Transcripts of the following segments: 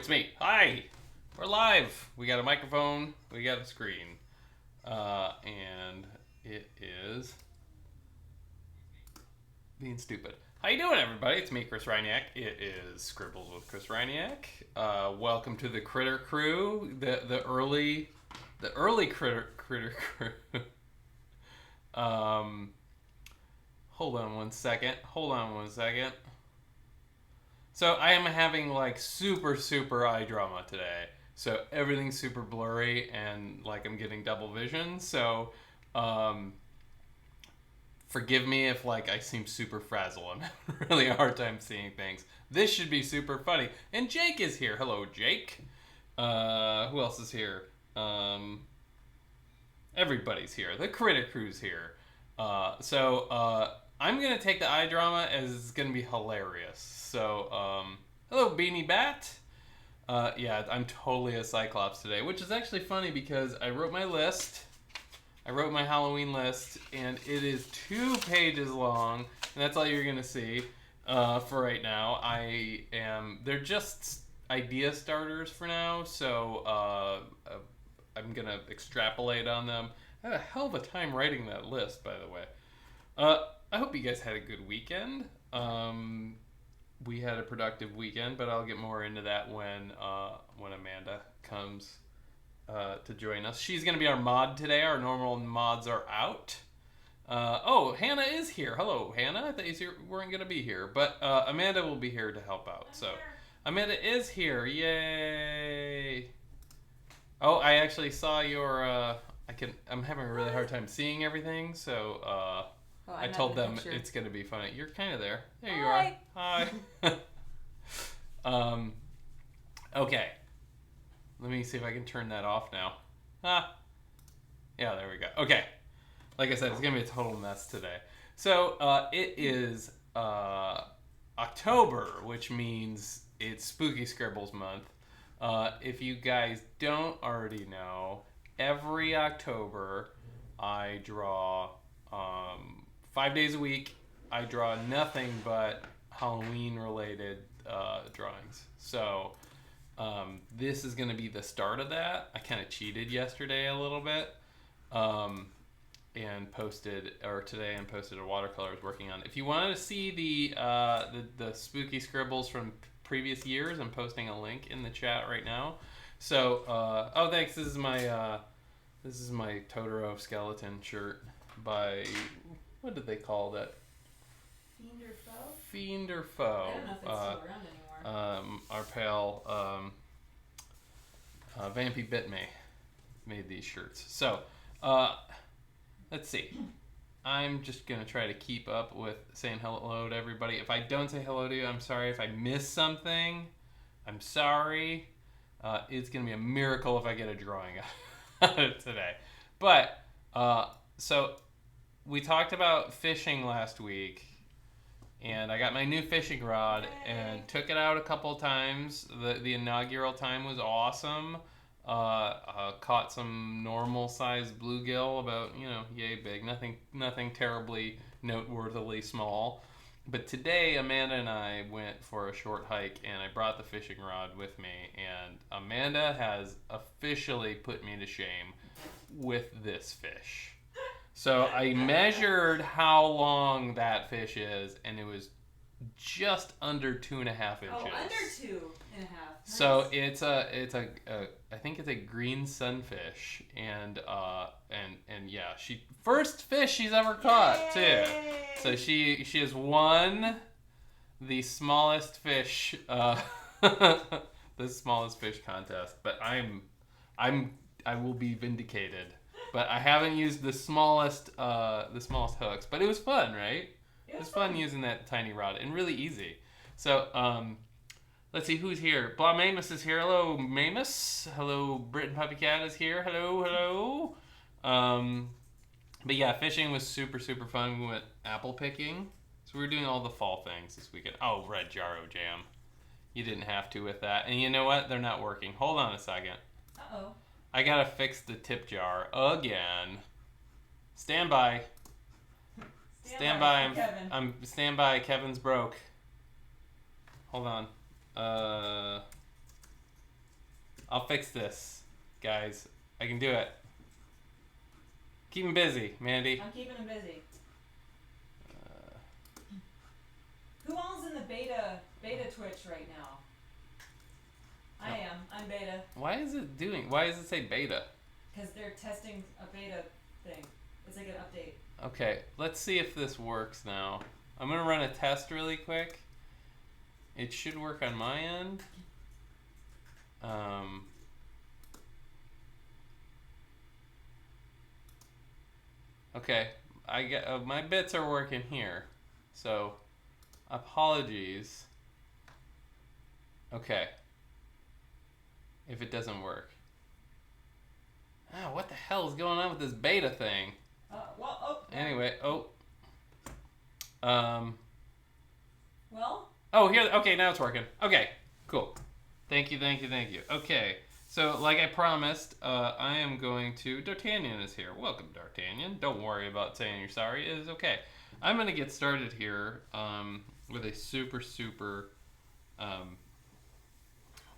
it's me. Hi. We're live. We got a microphone. We got a screen. And it is being stupid. How you doing, everybody? It's me, Chris Ryniak. It is Scribbles with Chris Ryniak. Welcome to the Critter Crew, the early Critter Crew. Hold on one second. So I am having like super eye drama today. So everything's super blurry and like I'm getting double vision. So forgive me if like I seem super frazzled. I'm having really a hard time seeing things. This should be super funny. And Jake is here. Hello, Jake. Who else is here? Everybody's here. The Critter Crew's here. I'm gonna take the eye drama as it's gonna be hilarious. So, hello, Beanie Bat. Yeah, I'm totally a Cyclops today, which is actually funny because I wrote my list. I wrote my Halloween list, and it is 2 pages long, and that's all you're gonna see for right now. They're just idea starters for now, so I'm gonna extrapolate on them. I had a hell of a time writing that list, by the way. I hope you guys had a good weekend. We had a productive weekend, but I'll get more into that when Amanda comes to join us. She's going to be our mod today. Our normal mods are out. Hannah is here. Hello, Hannah. I thought you weren't going to be here, but Amanda will be here to help out. Amanda is here. Yay! Oh, I actually saw your. I'm having a really hard time seeing everything, so. I told them it's going to be funny. You're kind of there. There you are. Hi. Okay. Let me see if I can turn that off now. Yeah, there we go. Okay. Like I said, it's going to be a total mess today. So, it is October, which means it's Spooky Scribbles month. If you guys don't already know, every October I draw 5 days a week. I draw nothing but Halloween-related drawings. So this is going to be the start of that. I kind of cheated yesterday a little bit, and posted a watercolor I was working on. If you wanted to see the spooky scribbles from previous years, I'm posting a link in the chat right now. So thanks. This is my Totoro skeleton shirt by. What did they call that? Fiend or Foe? I don't know if it's still around anymore. Our pal, Vampy Bit made these shirts. So, let's see. I'm just going to try to keep up with saying hello to everybody. If I don't say hello to you, I'm sorry. If I miss something, I'm sorry. It's going to be a miracle if I get a drawing out of it today. But, so we talked about fishing last week, and I got my new fishing rod and took it out a couple times. The inaugural time was awesome. Caught some normal sized bluegill, about yay big. Nothing terribly noteworthily small. But today Amanda and I went for a short hike, and I brought the fishing rod with me, and Amanda has officially put me to shame with this fish. So I measured how long that fish is, and it was just under 2.5 inches. Oh, under 2.5. Nice. So it's a I think it's a green sunfish, and yeah, first fish she's ever caught too. So she has won the smallest fish the smallest fish contest, but I will be vindicated. But I haven't used the smallest hooks. But it was fun, right? It was fun using that tiny rod, and really easy. So, let's see who's here. Blah Mamus is here. Hello, Mamus. Hello, Brit and Puppy Cat is here. Hello. But yeah, fishing was super fun. We went apple picking. So we were doing all the fall things this weekend. Oh, Red Jarro Jam. You didn't have to with that. And you know what? They're not working. Hold on a second. Uh-oh. I gotta fix the tip jar again. Stand by. Stand by. Stand by. Kevin's broke. Hold on. I'll fix this, guys. I can do it. Keep him busy, Mandy. I'm keeping him busy. Who all's in the beta Twitch right now? I am. I'm beta. Why does it say beta? Because they're testing a beta thing. It's like an update. Okay, let's see if this works now. I'm going to run a test really quick. It should work on my end. Okay, I get my bits are working here. So, apologies. Okay. If it doesn't work. Ah, what the hell is going on with this beta thing? Anyway, Well? Oh, here, okay, now it's working. Okay, cool. Thank you. Okay, so like I promised, I am going to, D'Artagnan is here. Welcome, D'Artagnan. Don't worry about saying you're sorry, it is okay. I'm going to get started here with a super,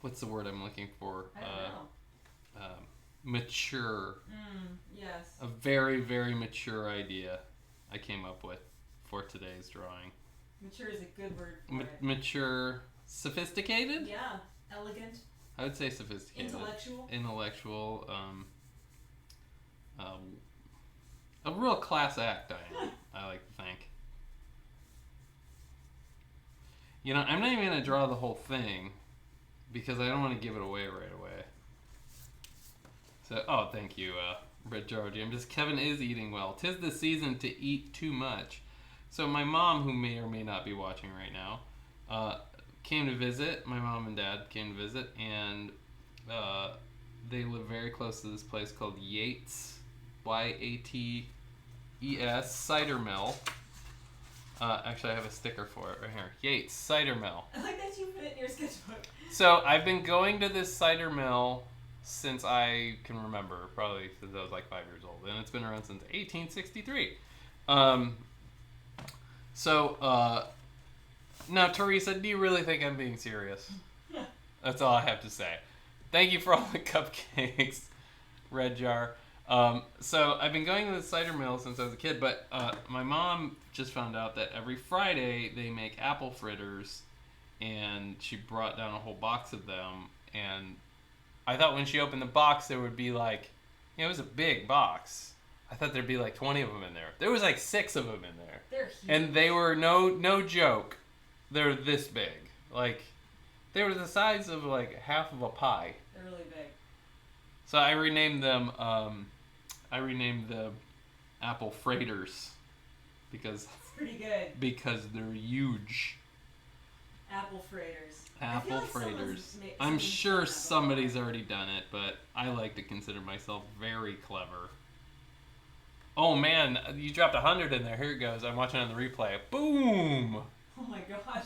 what's the word I'm looking for? I don't know. Mature. Yes. A very, very mature idea I came up with for today's drawing. Mature is a good word for it. Mature, sophisticated? Yeah. Elegant. I would say sophisticated. Intellectual. A real class act, I like to think. You know, I'm not even going to draw the whole thing because I don't want to give it away right away. So, oh, thank you, Red Georgie. Kevin is eating well. 'Tis the season to eat too much. So my mom, who may or may not be watching right now, came to visit. My mom and dad came to visit, and they live very close to this place called Yates, Y-A-T-E-S, Cider Mill. Actually, I have a sticker for it right here. Yates, Cider Mill. I like that you put it in your sketchbook. So I've been going to this cider mill since I can remember, probably since I was like 5 years old, and it's been around since 1863. Now, Teresa, do you really think I'm being serious? That's all I have to say. Thank you for all the cupcakes, Red Jar. So I've been going to the cider mill since I was a kid, but my mom just found out that every Friday they make apple fritters, and she brought down a whole box of them, and I thought when she opened the box there would be like, it was a big box. I thought there'd be like 20 of them in there. There was like 6 of them in there. They're huge. And they were no joke. They're this big. Like, they were the size of like half of a pie. They're really big. So I renamed them apple freighters because It's pretty good. because they're huge. Apple freighters. Apple freighters. I'm sure somebody's already done it, but I like to consider myself very clever. Oh man, you dropped 100 in there. Here it goes. I'm watching on the replay. Boom! Oh my gosh.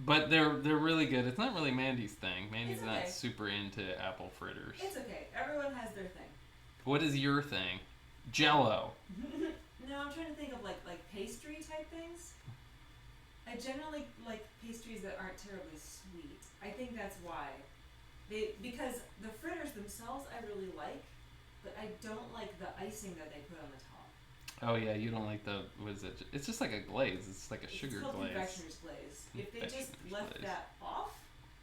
But they're really good. It's not really Mandy's thing. Mandy's It's not okay. super into apple fritters. It's okay. Everyone has their thing. What is your thing? Jello. No, I'm trying to think of like pastry type things. I generally like pastries that aren't terribly sweet. I think that's why. Because the fritters themselves I really like, but I don't like the icing that they put on the top. Oh yeah, you don't like the, what is it? It's just like a glaze. It's like a sugar It's called glaze. confectioner's glaze. If they just Confectioner's left glaze. that off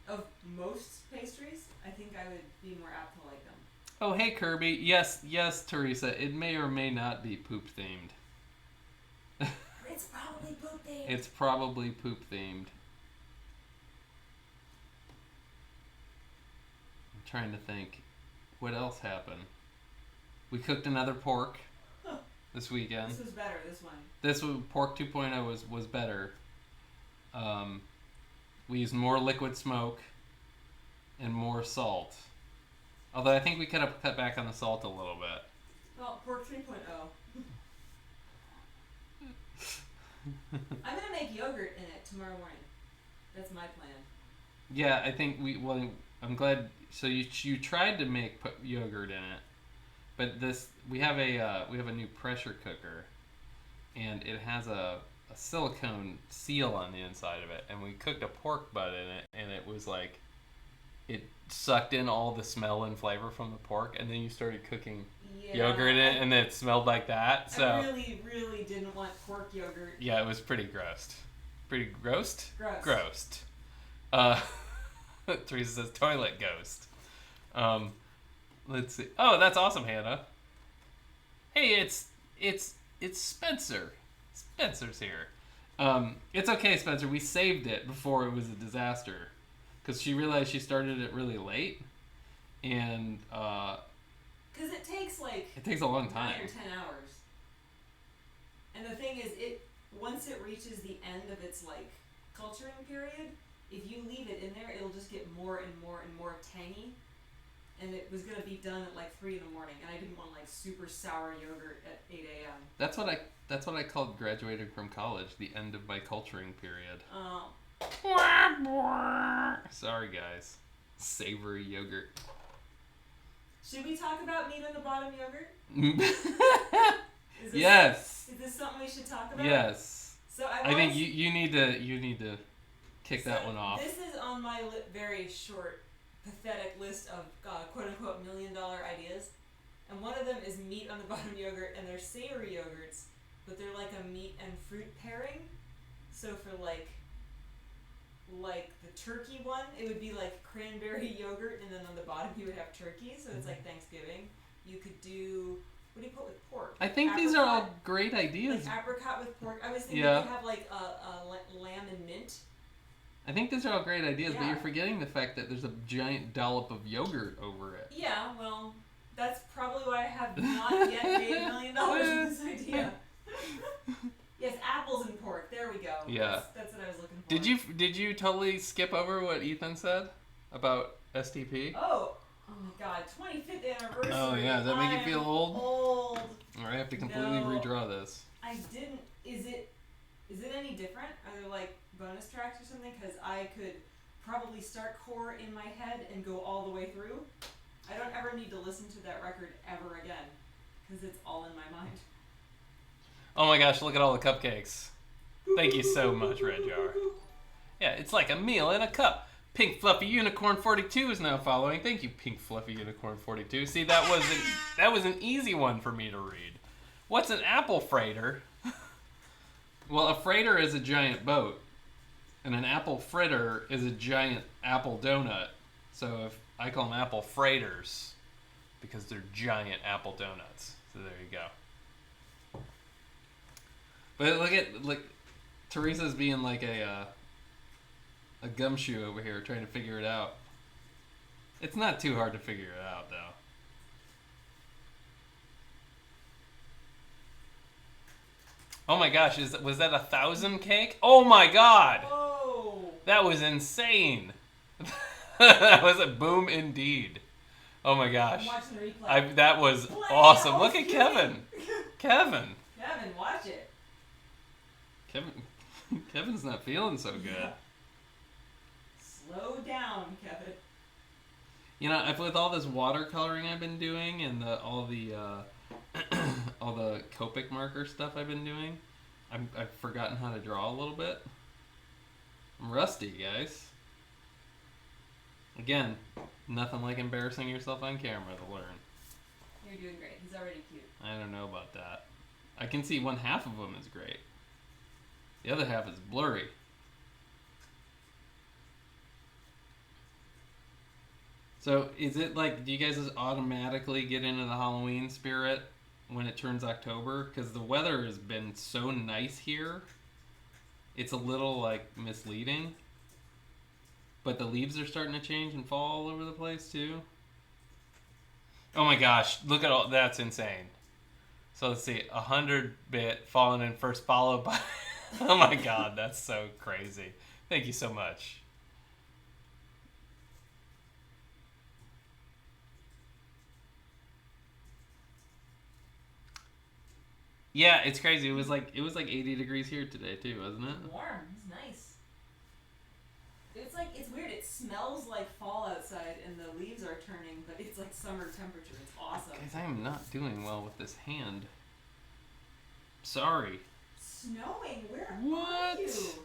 of most pastries, I think I would be more apt to like them. Oh hey Kirby. Yes, Teresa. It may or may not be poop themed. It's probably poop themed. It's probably poop themed. I'm trying to think. What else happened? We cooked another pork this weekend. This was better, this one. This was pork 2.0 was better. We used more liquid smoke and more salt. Although I think we could have cut back on the salt a little bit. Well, pork 3.0. I'm gonna make yogurt in it tomorrow morning. That's my plan. Yeah, I think I'm glad. So you tried to put yogurt in it, but we have a new pressure cooker, and it has a silicone seal on the inside of it, and we cooked a pork butt in it, and it was like it sucked in all the smell and flavor from the pork, and then you started cooking yogurt in it, and it smelled like that. So I really didn't want pork yogurt. yeah, it was pretty gross. Pretty grossed? Gross. Grossed. Teresa says toilet ghost. Let's see. Oh, that's awesome, Hannah. Hey, it's Spencer. Spencer's here. It's okay, Spencer. We saved it before it was a disaster, because she realized she started it really late, and because it takes a long time. 9 or 10 hours. And the thing is, once it reaches the end of its culturing period, if you leave it in there, it'll just get more and more and more tangy. And it was gonna be done at 3 in the morning, and I didn't want super sour yogurt at 8 a.m. That's what I called graduating from college, the end of my culturing period. Oh. Sorry, guys. Savory yogurt. Should we talk about meat on the bottom yogurt? Yes. Is this something we should talk about? Yes. So I think you need to kick that one off. This is on my very short, pathetic list of quote-unquote $1 million ideas. And one of them is meat on the bottom yogurt, and they're savory yogurts, but they're like a meat and fruit pairing. So for like the turkey one, it would be like cranberry yogurt, and then on the bottom you would have turkey, so it's like Thanksgiving. You could do, what do you put with pork? I think these are all great ideas. Like apricot with pork. I was thinking you could have like a lamb and mint. I think these are all great ideas, but you're forgetting the fact that there's a giant dollop of yogurt over it. Yeah, well, that's probably why I have not yet made $1 million with this idea. Yes, apples and pork. There we go. Yeah. That's what I was looking for. Did you totally skip over what Ethan said about STP? Oh my God, 25th anniversary. Oh yeah, does that make you feel old? Old. Or I have to completely redraw this. I didn't. Is it any different? Are there like bonus tracks or something? Because I could probably start core in my head and go all the way through. I don't ever need to listen to that record ever again, because it's all in my mind. Oh my gosh, look at all the cupcakes. Thank you so much, Red Jar. Yeah, it's like a meal in a cup. Pink Fluffy Unicorn 42 is now following. Thank you, Pink Fluffy Unicorn 42. See, that was an easy one for me to read. What's an apple freighter? Well, a freighter is a giant boat, and an apple fritter is a giant apple donut. So if I call them apple freighters because they're giant apple donuts. So there you go. But look, Teresa's being like a gumshoe over here trying to figure it out. It's not too hard to figure it out, though. Oh my gosh, was that 1,000 cake? Oh my god! Whoa! That was insane. That was a boom indeed. Oh my gosh. I'm watching the replay. That was awesome. Look at Kevin. Kevin, watch it. Kevin's not feeling so good. Yeah. Slow down, Kevin. You know, with all this watercoloring I've been doing and all the Copic marker stuff I've been doing, I've forgotten how to draw a little bit. I'm rusty, guys. Again, nothing like embarrassing yourself on camera to learn. You're doing great. He's already cute. I don't know about that. I can see one half of him is great. The other half is blurry. So is it like, do you guys just automatically get into the Halloween spirit when it turns October? Because the weather has been so nice here. It's a little like misleading. But the leaves are starting to change and fall all over the place too. Oh my gosh, look at all, that's insane. So let's see, 100-bit falling in first, followed by... Oh my god, that's so crazy. Thank you so much. Yeah, it's crazy. It was like 80 degrees here today too, wasn't it? Warm. It's nice. It's weird. It smells like fall outside, and the leaves are turning, but it's like summer temperature. It's awesome. Guys, I am not doing well with this hand. Sorry. snowing. Where What? are you?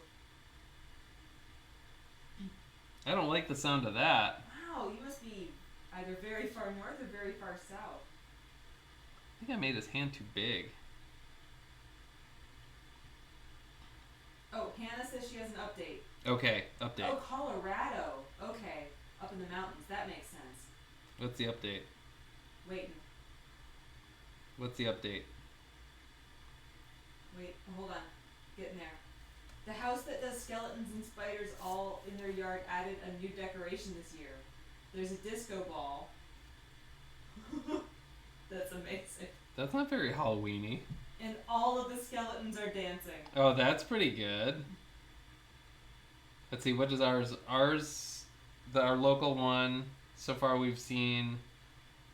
I don't like the sound of that. Wow, you must be either very far north or very far south. I think I made his hand too big. Oh, Hannah says she has an update. Okay, update. Oh, Colorado. Okay, up in the mountains. That makes sense. What's the update? Wait, What's the update? hold on. Getting there. The house that does skeletons and spiders all in their yard added a new decoration this year. There's a disco ball. That's amazing. That's not very Halloween-y. And all of the skeletons are dancing. Oh, that's pretty good. Let's see, what is ours? Our local one, so far we've seen,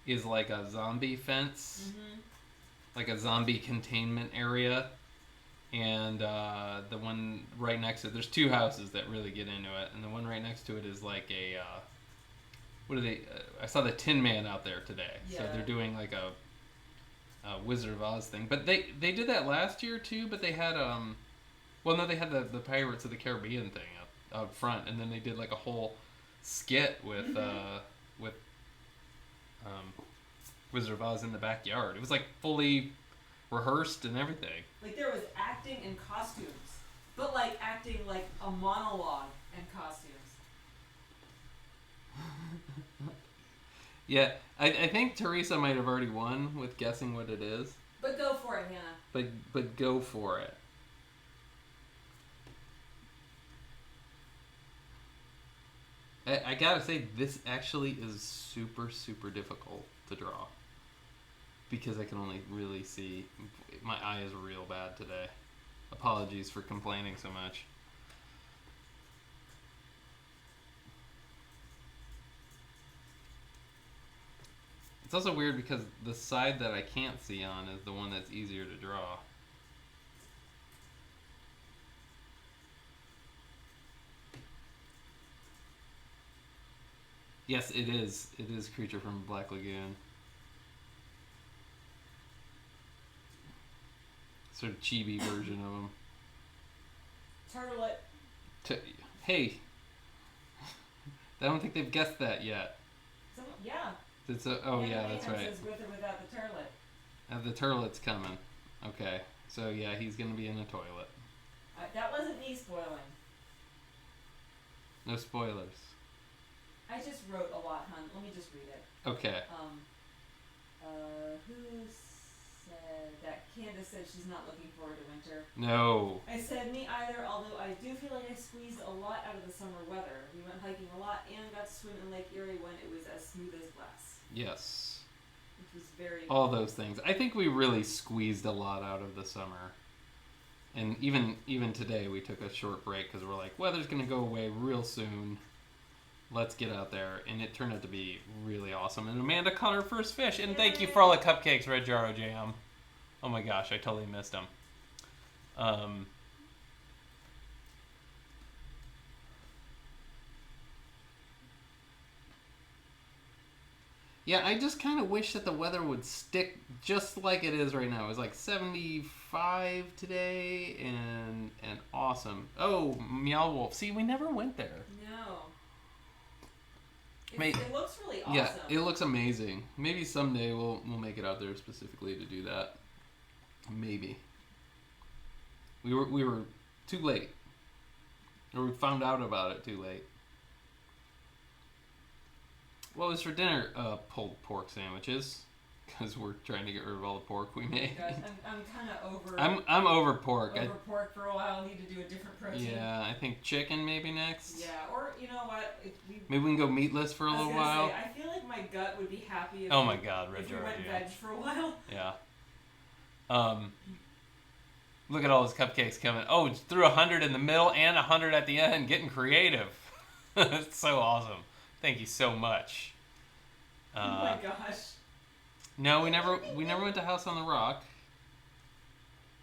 is like a zombie fence. Mm-hmm. Like a zombie containment area. And the one right next to it, there's two houses that really get into it. And the one right next to it is like a, what are they? I saw the Tin Man out there today. Yeah. So they're doing like a Wizard of Oz thing. But they did that last year too, but they had, they had the Pirates of the Caribbean thing out front. And then they did like a whole skit with Wizard of Oz in the backyard. It was like fully rehearsed and everything. Like there was acting and costumes, but like acting like a monologue and costumes. Yeah, I think Teresa might have already won with guessing what it is. But go for it, Hannah. But go for it. I gotta say, this actually is super, super difficult to draw. Because I can only really see... My eye is real bad today. Apologies for complaining so much. It's also weird because the side that I can't see on is the one that's easier to draw. Yes, it is. It is Creature from Black Lagoon. Sort of chibi version of him. Turtlet. Hey! I don't think they've guessed that yet. Yeah. That's Hannah right. says with or without the turtlet. The turlet's coming. Okay. So yeah, he's gonna be in a toilet. That wasn't me spoiling. No spoilers. I just wrote a lot, hon. Let me just read it. Okay. Who said that? Candace said she's not looking forward to winter. No. I said me either, although I do feel like I squeezed a lot out of the summer weather. We went hiking a lot and got to swim in Lake Erie when it was as smooth as glass. Yes. Which was very... All those things. I think we really squeezed a lot out of the summer. And even today we took a short break because we're like, weather's going to go away real soon. Let's get out there. And it turned out to be really awesome. And Amanda caught her first fish. And thank you for all the cupcakes, Red Jarro Jam. Oh my gosh, I totally missed them. Yeah, I just kind of wish that the weather would stick just like it is right now. It was like 75 today and awesome. Oh, Meow Wolf. See, we never went there. No. It looks really awesome. Yeah, it looks amazing. Maybe someday we'll make it out there specifically to do that. Maybe. We were too late. Or we found out about it too late. What was for dinner? Pulled pork sandwiches, because we're trying to get rid of all the pork we made. Gosh, I'm kind of over. I'm over pork. Over pork for a while. I need to do a different protein. Yeah, I think chicken maybe next. Yeah, or you know what? Maybe we can go meatless for a little while. I feel like my gut would be happy if oh my God, Red if we Jarro went Jam. veg for a while. Yeah. Look at all those cupcakes coming. Oh, it's threw 100 in the middle and 100 at the end. Getting creative. It's so awesome. Thank you so much. Oh my gosh. No, we never went to House on the Rock.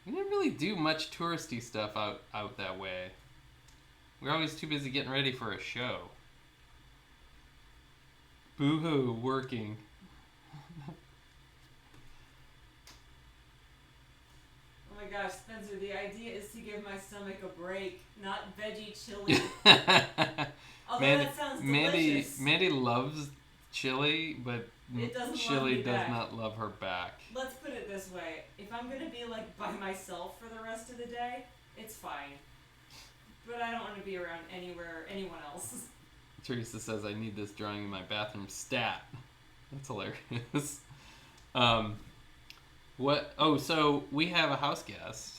We didn't really do much touristy stuff out that way. We're always too busy getting ready for a show. Boo-hoo, working. Oh my gosh, Spencer, the idea is to give my stomach a break, not veggie chili. Although that sounds delicious. Mandy loves chili, but it doesn't chili love me does back. not love her back. Let's put it this way. If I'm going to be like by myself for the rest of the day, it's fine. But I don't want to be around anyone else. Teresa says, I need this drawing in my bathroom stat. That's hilarious. What? Oh, so we have a house guest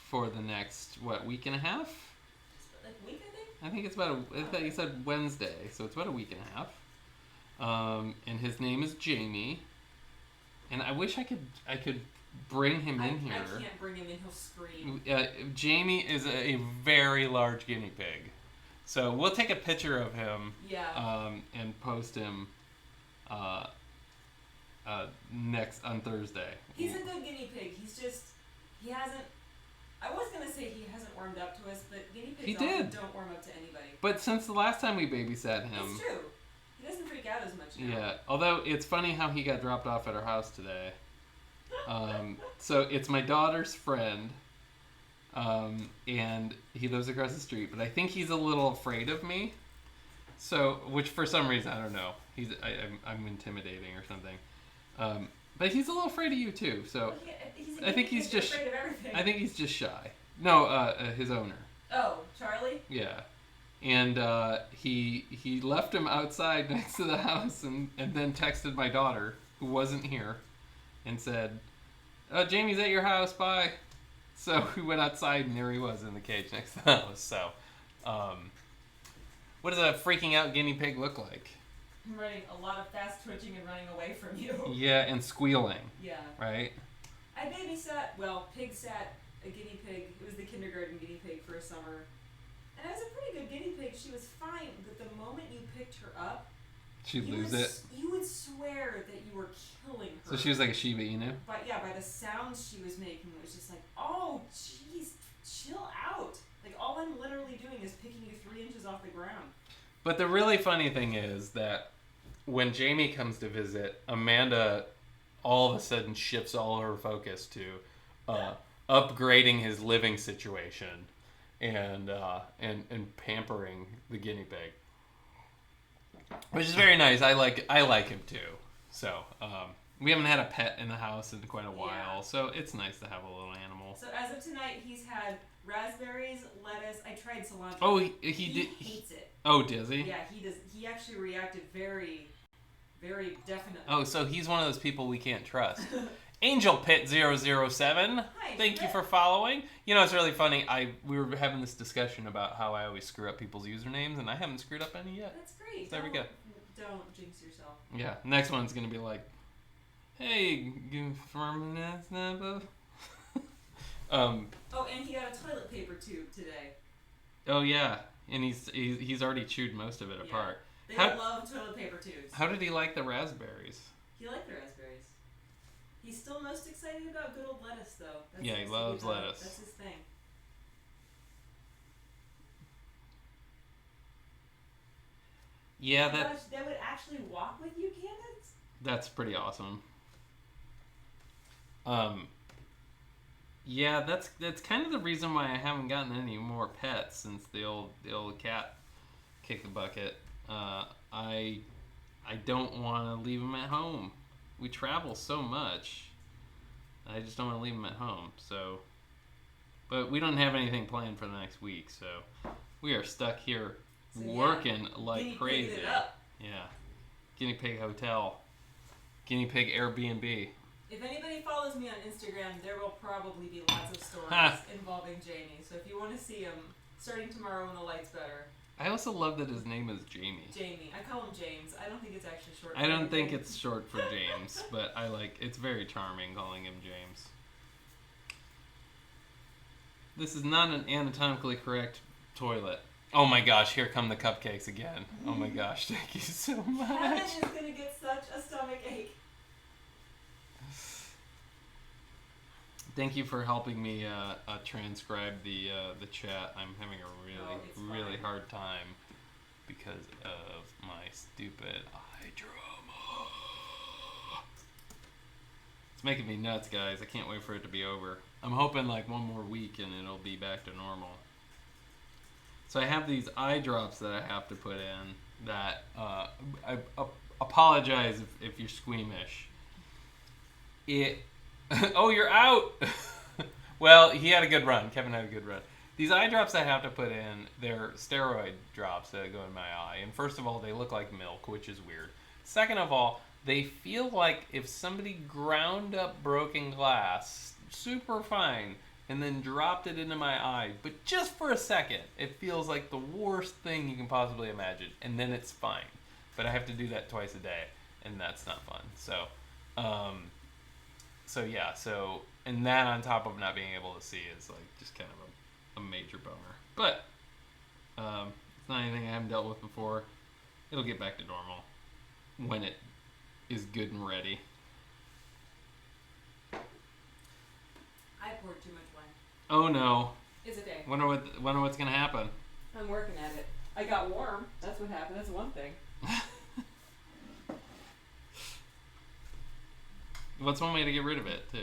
for the next, week and a half? Like a week, I think? I think it's I think you said Wednesday, so it's about a week and a half. And his name is Jamie. And I wish I could bring him in here. I can't bring him in, he'll scream. Jamie is a very large guinea pig. So we'll take a picture of him and post him next on Thursday. He's a good guinea pig. He hasn't. I was gonna say he hasn't warmed up to us, but guinea pigs often don't warm up to anybody. But since the last time we babysat him, it's true. He doesn't freak out as much now. Yeah, although it's funny how he got dropped off at our house today. So it's my daughter's friend, and he lives across the street. But I think he's a little afraid of me. So, which for some reason I don't know. I'm intimidating or something. But he's a little afraid of you too. So I think he's just afraid of everything. I think he's just shy. No, his owner. Oh, Charlie? Yeah. And he left him outside next to the house and then texted my daughter, who wasn't here, and said, Jamie's at your house, bye. So we went outside and there he was in the cage next to the house. So what does a freaking out guinea pig look like? I'm running a lot of fast twitching and running away from you. Yeah, and squealing. Yeah. Right? I pig sat a guinea pig. It was the kindergarten guinea pig for a summer. And it was a pretty good guinea pig. She was fine, but the moment you picked her up, she'd lose it. You would swear that you were killing her. So she was like a Shiba Inu? But yeah, by the sounds she was making, it was just like, oh, jeez, chill out. Like, all I'm literally doing is picking you 3 inches off the ground. But the really funny thing is that when Jamie comes to visit, Amanda all of a sudden shifts all her focus to upgrading his living situation and pampering the guinea pig, which is very nice. I like him too. So we haven't had a pet in the house in quite a while, so it's nice to have a little animal. So as of tonight, he's had raspberries, lettuce. I tried cilantro. Oh, he hates it. Oh, does he? Yeah, he does. He actually reacted very, very definitely. Oh, so he's one of those people we can't trust. Angel Pit 007. Hi, Thank you for following. You know, it's really funny. We were having this discussion about how I always screw up people's usernames, and I haven't screwed up any yet. That's great. So there we go. Don't jinx yourself. Yeah, next one's gonna be like, hey, Oh, and he got a toilet paper tube today. Oh yeah, and he's already chewed most of it apart. They love toilet paper tubes. How did he like the raspberries? He liked the raspberries. He's still most excited about good old lettuce, though. He loves lettuce. That's his thing. Yeah, Gosh, they would actually walk with you, Candace? That's pretty awesome. Yeah, that's kind of the reason why I haven't gotten any more pets since the old cat kicked the bucket. I don't want to leave him at home. We travel so much. I just don't want to leave him at home. So, but we don't have anything planned for the next week, so we are stuck here working like crazy. It up. Yeah, guinea pig hotel, guinea pig Airbnb. If anybody follows me on Instagram, there will probably be lots of stories involving Jamie. So if you want to see him, starting tomorrow when the light's better. I also love that his name is Jamie. Jamie. I call him James. I don't think it's actually short for I don't anything. think it's short for James, but it's very charming calling him James. This is not an anatomically correct toilet. Oh my gosh, here come the cupcakes again. Oh my gosh, thank you so much. Kevin is going to get such a stomach ache. Thank you for helping me transcribe the chat. I'm having a really hard time because of my stupid eye drama. It's making me nuts, guys. I can't wait for it to be over. I'm hoping like one more week and it'll be back to normal. So I have these eye drops that I have to put in that I apologize if you're squeamish. Oh, you're out. Well, he had a good run. Kevin had a good run. These eye drops I have to put in, they're steroid drops that go in my eye. And first of all, they look like milk, which is weird. Second of all, they feel like if somebody ground up broken glass, super fine, and then dropped it into my eye, but just for a second, it feels like the worst thing you can possibly imagine. And then it's fine. But I have to do that twice a day, and that's not fun. So, and that on top of not being able to see is like just kind of a major bummer. But it's not anything I haven't dealt with before. It'll get back to normal when it is good and ready. I poured too much wine. Oh no. It's a day. Wonder what's gonna happen. I'm working at it. I got warm. That's what happened. That's one thing. What's one way to get rid of it, too?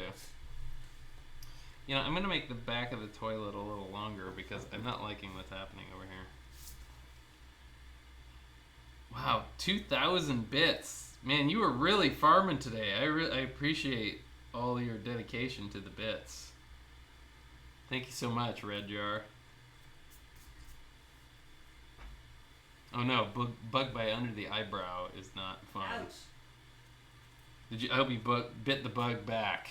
You know, I'm going to make the back of the toilet a little longer because I'm not liking what's happening over here. Wow, 2,000 bits. Man, you were really farming today. I appreciate all your dedication to the bits. Thank you so much, Red Jar. Oh no, bug bite under the eyebrow is not fun. Ouch. I hope you bit the bug back.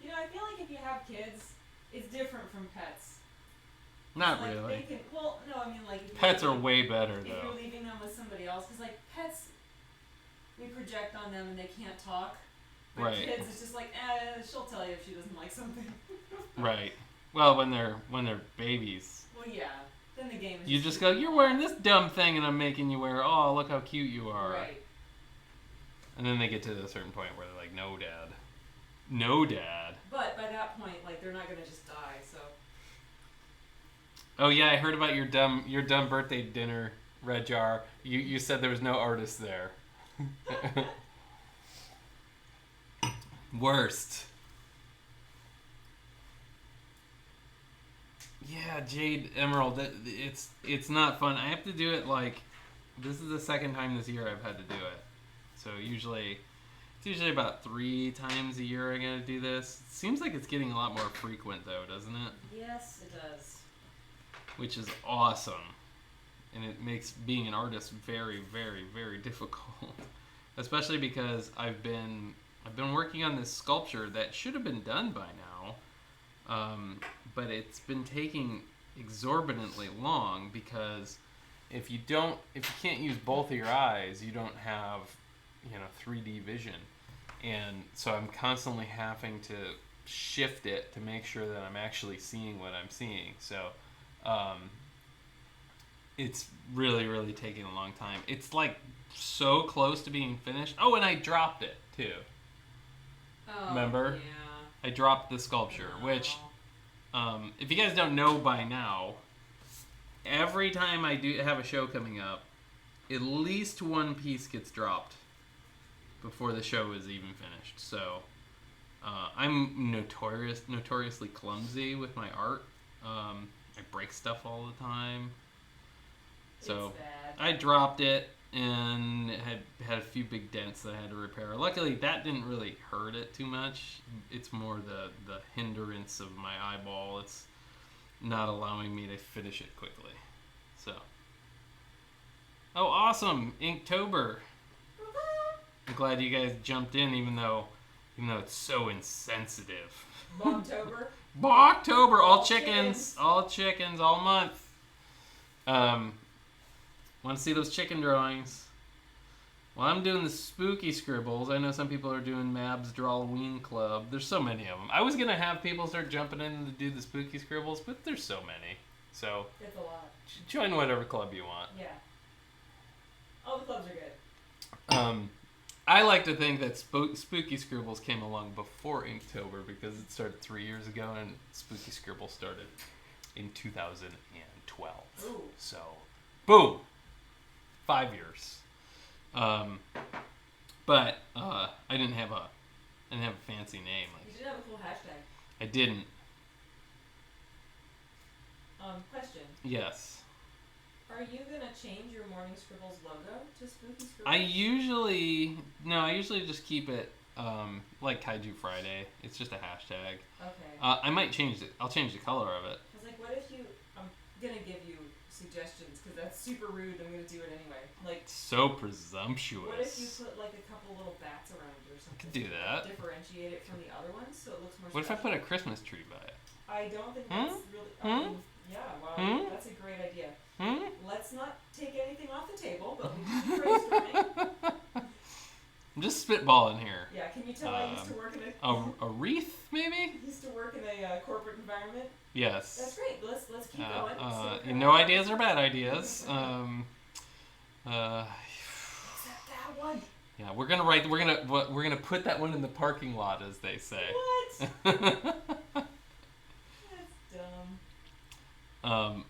You know, I feel like if you have kids, it's different from pets. Not like really. They can, well, no, I mean like if Pets you're are way better if though. you're leaving them with somebody else, because like pets, we project on them and they can't talk. But Right. kids, it's just like, she'll tell you if she doesn't like something. Right. Well, when they're babies, Well, yeah. Then the game is you just go, "You're wearing this dumb thing, and I'm making you wear. Oh, look how cute you are." Right. And then they get to a certain point where they're like, "No, Dad. No, Dad." But by that point, like they're not gonna just die. So. Oh yeah, I heard about your dumb birthday dinner, Red Jar. You said there was no artist there. Worst. Yeah, Jade Emerald. It's not fun. I have to do it like this is the second time this year I've had to do it. So it's usually about 3 times a year I gotta do this. It seems like it's getting a lot more frequent though, doesn't it? Yes, it does. Which is awesome. And it makes being an artist very, very, very difficult. Especially because I've been working on this sculpture that should have been done by now. But it's been taking exorbitantly long because if you can't use both of your eyes, you don't have, 3D vision. And so I'm constantly having to shift it to make sure that I'm actually seeing what I'm seeing. So it's really, really taking a long time. It's like so close to being finished. Oh, and I dropped it too. Oh, Remember? Yeah. I dropped the sculpture, which, if you guys don't know by now, every time I do have a show coming up, at least one piece gets dropped before the show is even finished. So I'm notoriously clumsy with my art. I break stuff all the time. So It's bad. I dropped it and it had a few big dents that I had to repair. Luckily, that didn't really hurt it too much. It's more the hindrance of my eyeball. It's not allowing me to finish it quickly. So. Oh, awesome! Inktober. I'm glad you guys jumped in, even though it's so insensitive. Bogtober. Bogtober, all chickens, all month. Want to see those chicken drawings? Well, I'm doing the spooky scribbles. I know some people are doing Mab's Drawloween Club. There's so many of them. I was gonna have people start jumping in to do the spooky scribbles, but there's so many. So It's a lot. join whatever club you want. Yeah. All the clubs are good. I like to think that Spooky Scribbles came along before Inktober because it started 3 years ago and Spooky Scribbles started in 2012. Ooh. So, boom, 5 years. But I didn't have a fancy name. You didn't have a cool hashtag. I didn't. Question. Yes. Are you gonna change your Morning Scribbles logo to Spooky Scribbles? I usually just keep it like Kaiju Friday. It's just a hashtag. Okay. I might change it. I'll change the color of it. I was like, what if you? I'm gonna give you suggestions because that's super rude. I'm gonna do it anyway. Like. So presumptuous. What if you put like a couple little bats around it or something? I could do that. Differentiate it from the other ones so it looks more. What special. if I put a Christmas tree by it? I don't think that's really. Yeah, wow, that's a great idea. Let's not take anything off the table, but we can keep brainstorming. I'm just spitballing here. Yeah, can you tell I used to work in a wreath, maybe? Used to work in a corporate environment. Yes. That's great. Let's keep going. No ideas are bad ideas. Except that one. Yeah, we're gonna put that one in the parking lot, as they say. What? That's dumb.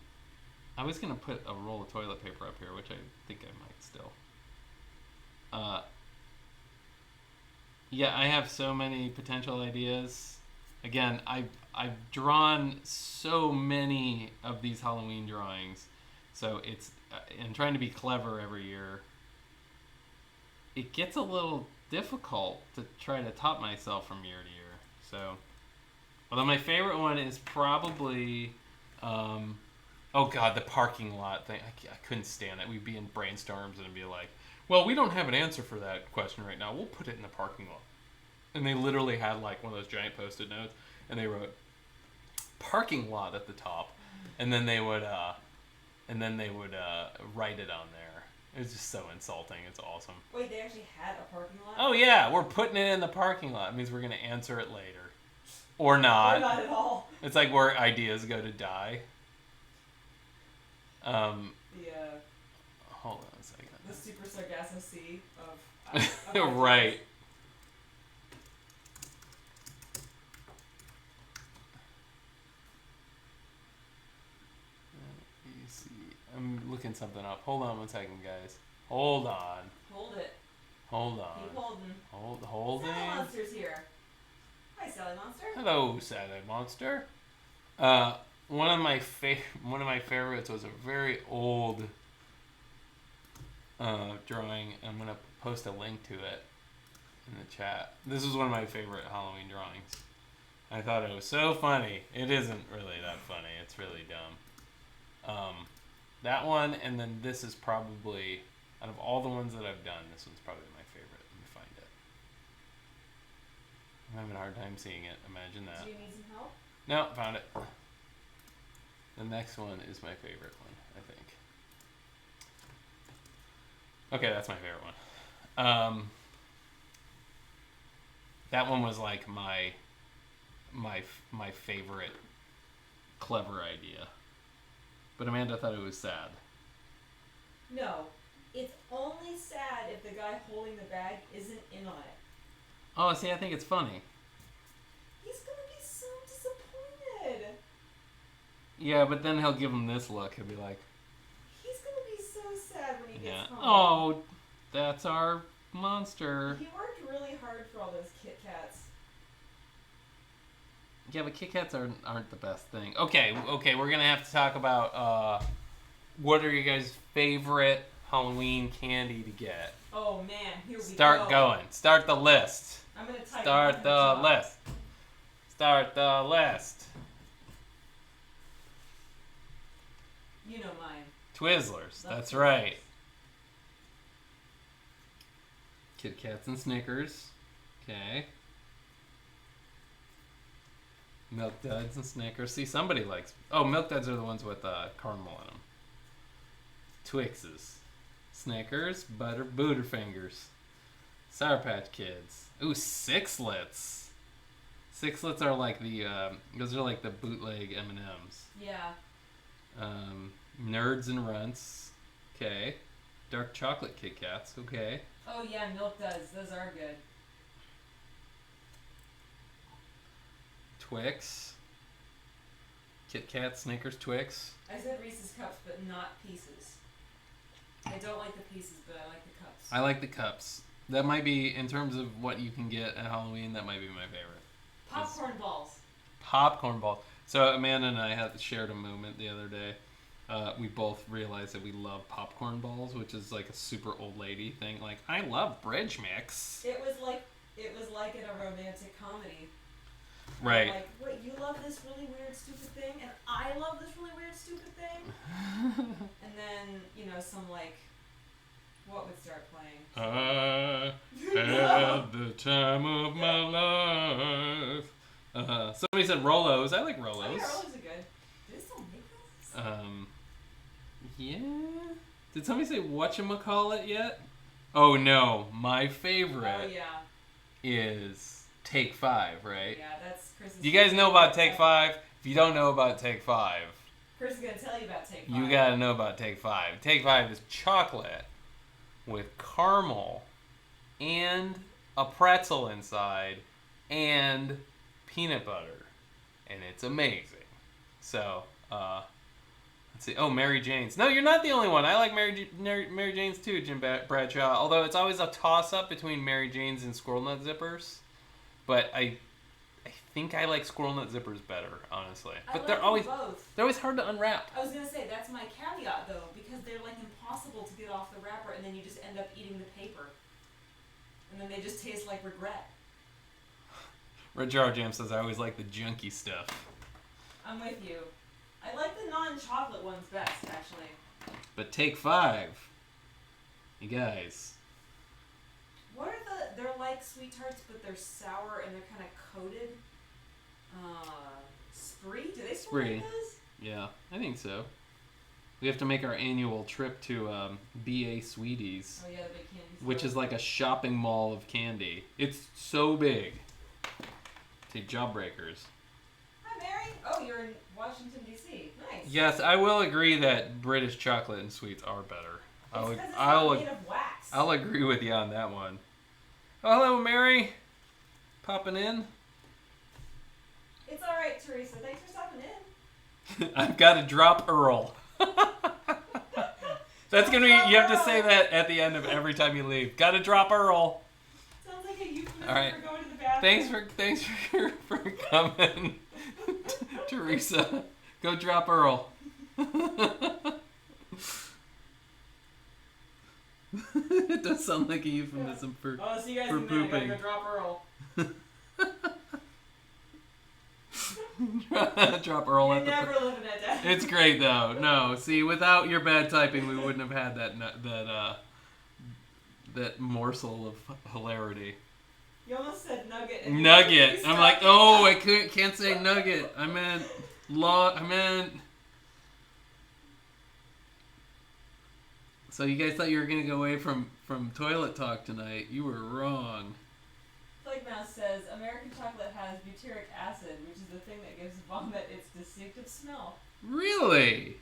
I was gonna put a roll of toilet paper up here, which I think I might still. Yeah, I have so many potential ideas. Again, I've drawn so many of these Halloween drawings, so it's and trying to be clever every year. It gets a little difficult to try to top myself from year to year. So, although my favorite one is probably, oh god, the parking lot thing. I couldn't stand it. We'd be in brainstorms and it'd be like, well, we don't have an answer for that question right now. We'll put it in the parking lot. And they literally had like one of those giant Post-it notes, and they wrote parking lot at the top, and then they would write it on there. It was just so insulting. It's awesome. Wait, they actually had a parking lot? Oh yeah, we're putting it in the parking lot. It means we're gonna answer it later, or not. Or not at all. It's like where ideas go to die. Hold on a second. The super sargasso sea of right. Let me see. I'm looking something up. Hold on one second, guys. Hold on. Hold it. Hold on. Keep holding. Holding. Sally Monster's here. Hi, Sally Monster. Hello, Sally Monster. One of my favorites was a very old drawing. I'm gonna post a link to it in the chat. This is one of my favorite Halloween drawings. I thought it was so funny. It isn't really that funny. It's really dumb. That one, and then this is probably, out of all the ones that I've done, this one's probably my favorite. Let me find it. I'm having a hard time seeing it. Imagine that. Do you need some help? No, found it. The next one is my favorite one, I think. Okay, that's my favorite one. That one was like my favorite clever idea. But Amanda thought it was sad. No. It's only sad if the guy holding the bag isn't in on it. Oh, see, I think it's funny. He's gonna be so disappointed. Yeah, but then he'll give him this look. He'll be like, He's gonna be so sad when he gets home. Oh, that's our monster. He worked really hard for all those Kit Kats. Yeah, but Kit Kats aren't the best thing. Okay, we're gonna have to talk about what are your guys' favorite Halloween candy to get? Oh man, here we go. Start going. Start the list. I'm gonna type. Start the list. Start the list. You know mine. Twizzlers. That's right. Kit Kats and Snickers. Okay. Milk Duds and Snickers. See, somebody likes... Oh, Milk Duds are the ones with caramel in them. Twixes. Snickers. Butterfingers. Sour Patch Kids. Ooh, Sixlets. Sixlets are like the... those are like the bootleg M&Ms. Yeah. Nerds and Runts. Okay. Dark Chocolate Kit Kats. Okay. Oh yeah, Milk Duds. Those are good. Twix. Kit Kat, Snickers, Twix. I said Reese's Cups, but not Pieces. I don't like the Pieces, but I like the Cups. I like the cups. That might be, in terms of what you can get at Halloween, that might be my favorite. Popcorn balls. Popcorn balls. So Amanda and I had shared a moment the other day. We both realized that we love popcorn balls, which is like a super old lady thing. Like, I love bridge mix. It was like in a romantic comedy. Right. Like, wait, you love this really weird, stupid thing, and I love this really weird, stupid thing? And then, some, like, what would start playing? I had the time of my life. Somebody said Rolos. I like Rolos. Oh, yeah, Rolos are good. Do they still make those? Yeah. Did somebody say whatchamacallit yet? Oh, no. My favorite is Take 5, right? Yeah, that's Chris's. Do you guys know about Take 5? If you don't know about Take 5, Chris is going to tell you about Take 5. you gotta know about Take 5. Take 5 is chocolate with caramel and a pretzel inside and peanut butter. And it's amazing. So, let's see. Oh, Mary Jane's. No, you're not the only one. I like Mary Jane's too, Jim Bradshaw. Although it's always a toss-up between Mary Jane's and Squirrel Nut Zippers. But I think I like Squirrel Nut Zippers better, honestly. But they're always hard to unwrap. I was gonna say that's my caveat though, because they're like impossible to get off the wrapper, and then you just end up eating the paper, and then they just taste like regret. Red Jar Jam says I always like the junky stuff. I'm with you. I like the non-chocolate ones best, actually. But Take 5, you guys. What are they're like Sweet Tarts, but they're sour and they're kind of coated. Spree? Do they still make those? Yeah, I think so. We have to make our annual trip to BA Sweeties. Oh yeah, the big candy store. Which is like a shopping mall of candy. It's so big. Take Jawbreakers. Hi, Mary. Oh, you're in Washington, D.C. Nice. Yes, I will agree that British chocolate and sweets are better. It's not made of wax. I'll agree with you on that one. Oh, hello, Mary. Popping in. It's all right, Teresa. Thanks for stopping in. I've got to drop Earl. That's gonna be. You have to say that at the end of every time you leave. Got to drop Earl. Sounds like a euphemism all right. for going to the bathroom. Thanks for coming, Teresa. Go drop Earl. It does sound like a euphemism for pooping. Oh, see you guys in there. I gotta go drop Earl. Drop Earl You're at the. never living at that. It's great though. No, see, without your bad typing, we wouldn't have had that morsel of hilarity. You almost said nugget. Nugget. I'm like, oh, I can't say nugget. I meant So you guys thought you were gonna go away from toilet talk tonight. You were wrong. Plague Mouse says American chocolate has butyric acid, which is the thing that gives vomit its distinctive smell. Really?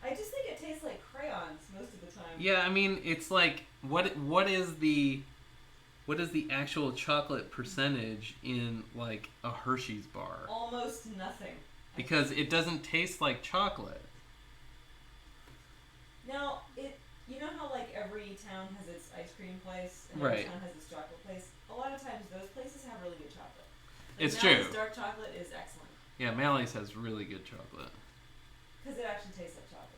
I just think it tastes like crayons most of the time. Yeah, I mean, it's like what is the actual chocolate percentage in like a Hershey's bar? Almost nothing. Because it doesn't taste like chocolate. Now, you know how like every town has its ice cream place and right. every town has its chocolate place? A lot of times those places have really good chocolate. Like it's Mally's true. dark chocolate is excellent. Yeah, Mally's has really good chocolate. Because it actually tastes like chocolate.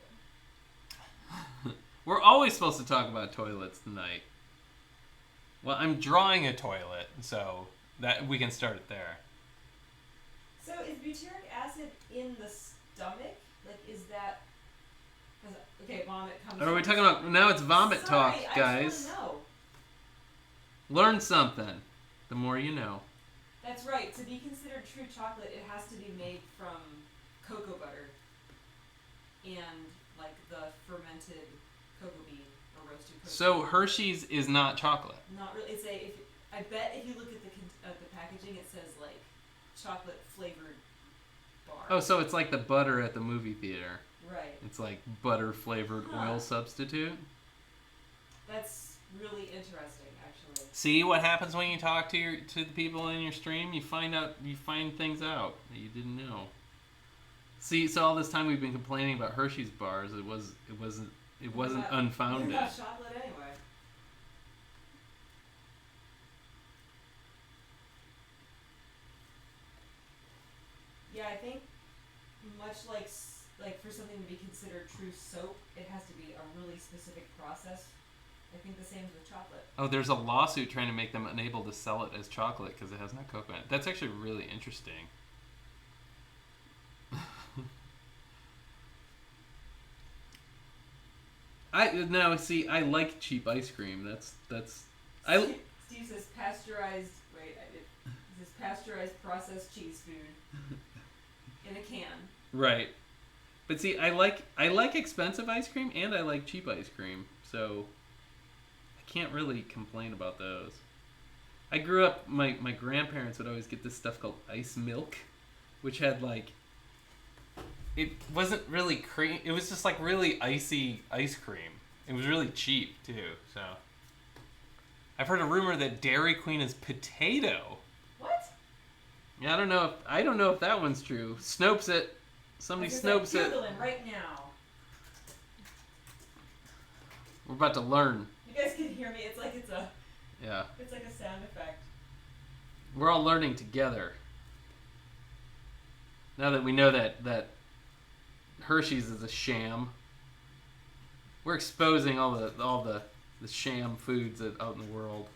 We're always supposed to talk about toilets tonight. Well, I'm drawing a toilet, so that we can start it there. So is butyric acid in the stomach? Like, is that... Okay, vomit comes... Are we talking about... Now it's vomit talk, guys. I just want to know. Learn something. The more you know. That's right. To be considered true chocolate, it has to be made from cocoa butter and, like, the fermented cocoa bean or roasted cocoa bean. So Hershey's is not chocolate? Not really. It's I bet if you look at the packaging, it says, like, chocolate-flavored bar. Oh, so it's like the butter at the movie theater. Right. It's like butter-flavored oil substitute? That's really interesting, actually. See what happens when you talk to the people in your stream? You find things out that you didn't know. See, so all this time we've been complaining about Hershey's bars. It wasn't unfounded. They're not chocolate anyway. Yeah, I think much like for something to be considered true soap, it has to be a really specific process. I think the same as with chocolate. Oh, there's a lawsuit trying to make them unable to sell it as chocolate because it has no cocoa in it. That's actually really interesting. I like cheap ice cream. Steve says pasteurized. Wait, this is pasteurized processed cheese food in a can. Right. But see, I like expensive ice cream and I like cheap ice cream, so I can't really complain about those. I grew up, my grandparents would always get this stuff called ice milk, which had it wasn't really cream, it was just like really icy ice cream. It was really cheap too, so. I've heard a rumor that Dairy Queen is potato. What? Yeah, I don't know if that one's true. Snopes it. Somebody Snopes it. I'm Googling right now. We're about to learn. You guys can hear me. It's like it's a sound effect. We're all learning together. Now that we know that Hershey's is a sham, we're exposing all the sham foods out in the world.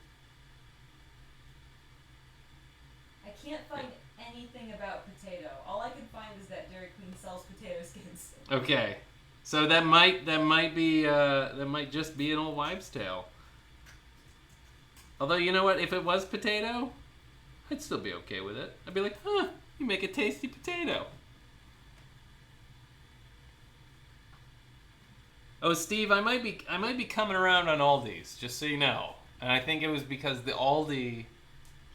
I can't find anything about potato. All I can find is that Dairy Queen sells potato skins. Okay, so that might just be an old wives' tale. Although, you know what? If it was potato, I'd still be okay with it. I'd be like, huh, you make a tasty potato. Oh, Steve, I might be coming around on Aldi's, just so you know. And I think it was because the Aldi,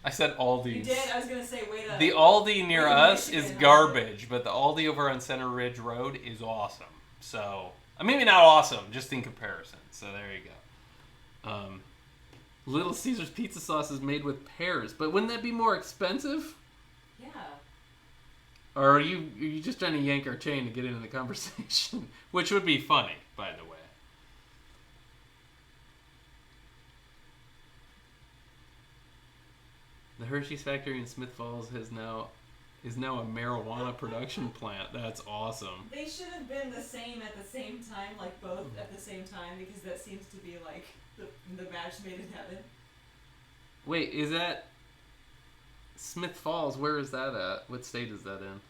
I said Aldi's. You did? I was gonna say, wait a... The Aldi near us is garbage, but the Aldi over on Center Ridge Road is awesome. So, maybe not awesome, just in comparison. So there you go. Little Caesar's pizza sauce is made with pears, but wouldn't that be more expensive? Yeah. Or are you just trying to yank our chain to get into the conversation? Which would be funny, by the way. The Hershey's factory in Smith Falls is now a marijuana production plant. That's awesome. They should have been the same at the same time, like both at the same time, because that seems to be like the match made in heaven. Wait, is that Smith Falls? Where is that at? What state is that in?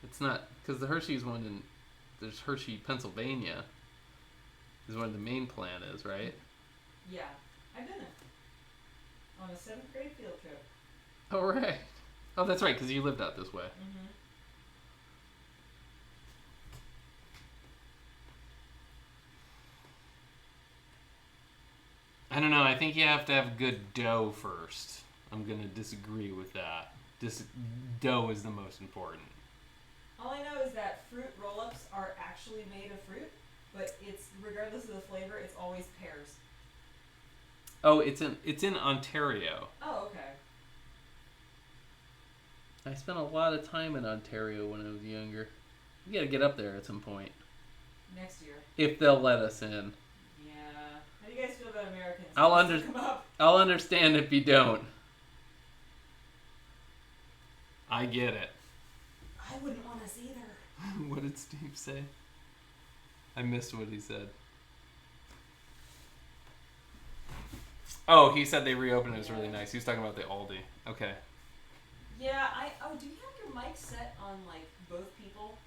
It's not, because the Hershey's one there's Hershey, Pennsylvania, is where the main plant is, right? Yeah, I've been there on a 7th grade field trip. Oh, right. Oh, that's right, because you lived out this way. Mm-hmm. I don't know. I think you have to have good dough first. I'm going to disagree with that. Dough is the most important. All I know is that fruit roll-ups are actually made of fruit, but it's, regardless of the flavor, it's always pears. Oh, it's in Ontario. Oh, okay. I spent a lot of time in Ontario when I was younger. We gotta get up there at some point. Next year. If they'll let us in. Yeah. How do you guys feel about Americans? I'll understand if you don't. I get it. I wouldn't want us either. What did Steve say? I missed what he said. Oh, he said they reopened. It was really nice. He was talking about the Aldi. Okay. Yeah, do you have your mic set on, like, both people?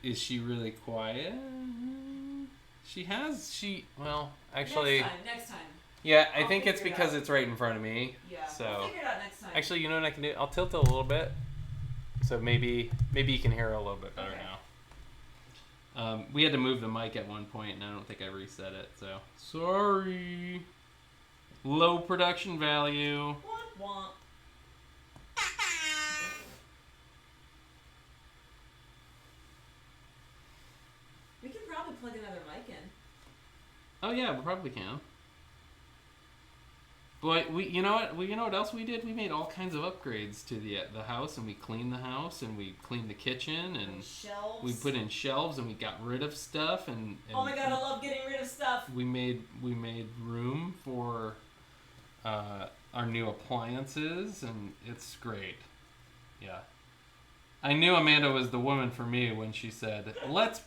Is she really quiet? Well, actually... Next time. Yeah, I think it's because it's right in front of me. Yeah, so. We'll figure it out next time. Actually, you know what I can do? I'll tilt it a little bit. So maybe you can hear it a little bit better now. We had to move the mic at one point, and I don't think I reset it, so... Sorry. Low production value. Womp womp. We can probably plug another mic in. Oh yeah, we probably can. Boy, you know what? You know what else we did? We made all kinds of upgrades to the house, and we cleaned the house, and we cleaned the kitchen, and shelves. we put in shelves, and we got rid of stuff, and oh my god, I love getting rid of stuff. We made room for our new appliances, and it's great. Yeah, I knew Amanda was the woman for me when she said, "Let's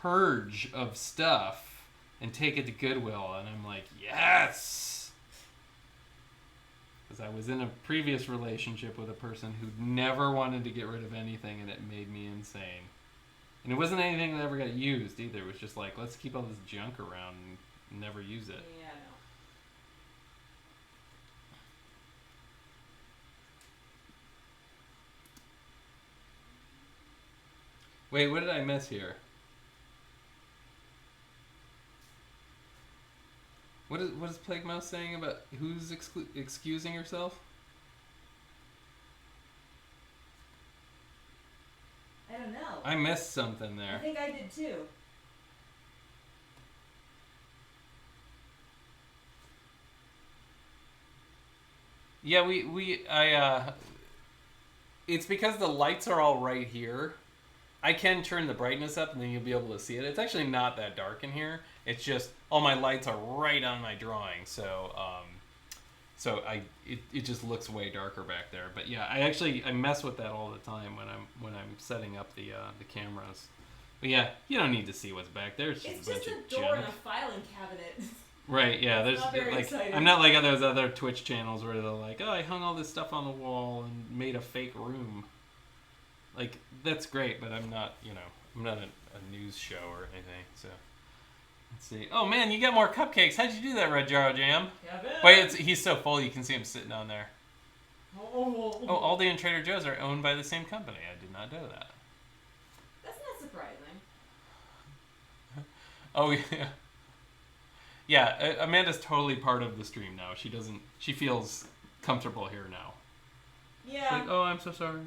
purge of stuff and take it to Goodwill," and I'm like, yes. Because I was in a previous relationship with a person who never wanted to get rid of anything, and it made me insane. And it wasn't anything that ever got used either. It was just like, let's keep all this junk around and never use it. Yeah, I know. Wait, what did I miss here? What is Plague Mouse saying about who's excusing herself? I don't know. I missed something there. I think I did too. Yeah, it's because the lights are all right here. I can turn the brightness up and then you'll be able to see it. It's actually not that dark in here. It's just all my lights are right on my drawing, so it just looks way darker back there. But yeah, I mess with that all the time when I'm setting up the cameras. But yeah, you don't need to see what's back there. It's just a door and a filing cabinet. Right, yeah, there's not very like exciting. I'm not like those other Twitch channels where they're like, "Oh, I hung all this stuff on the wall and made a fake room." Like, that's great, but I'm not a news show or anything, so let's see. Oh man, you got more cupcakes. How'd you do that, Red Jar Jam? Kevin. Wait, he's so full you can see him sitting on there. Oh, Aldi and Trader Joe's are owned by the same company. I did not know that. That's not surprising. Oh yeah. Yeah, Amanda's totally part of the stream now. She feels comfortable here now. Yeah. It's like, oh, I'm so sorry.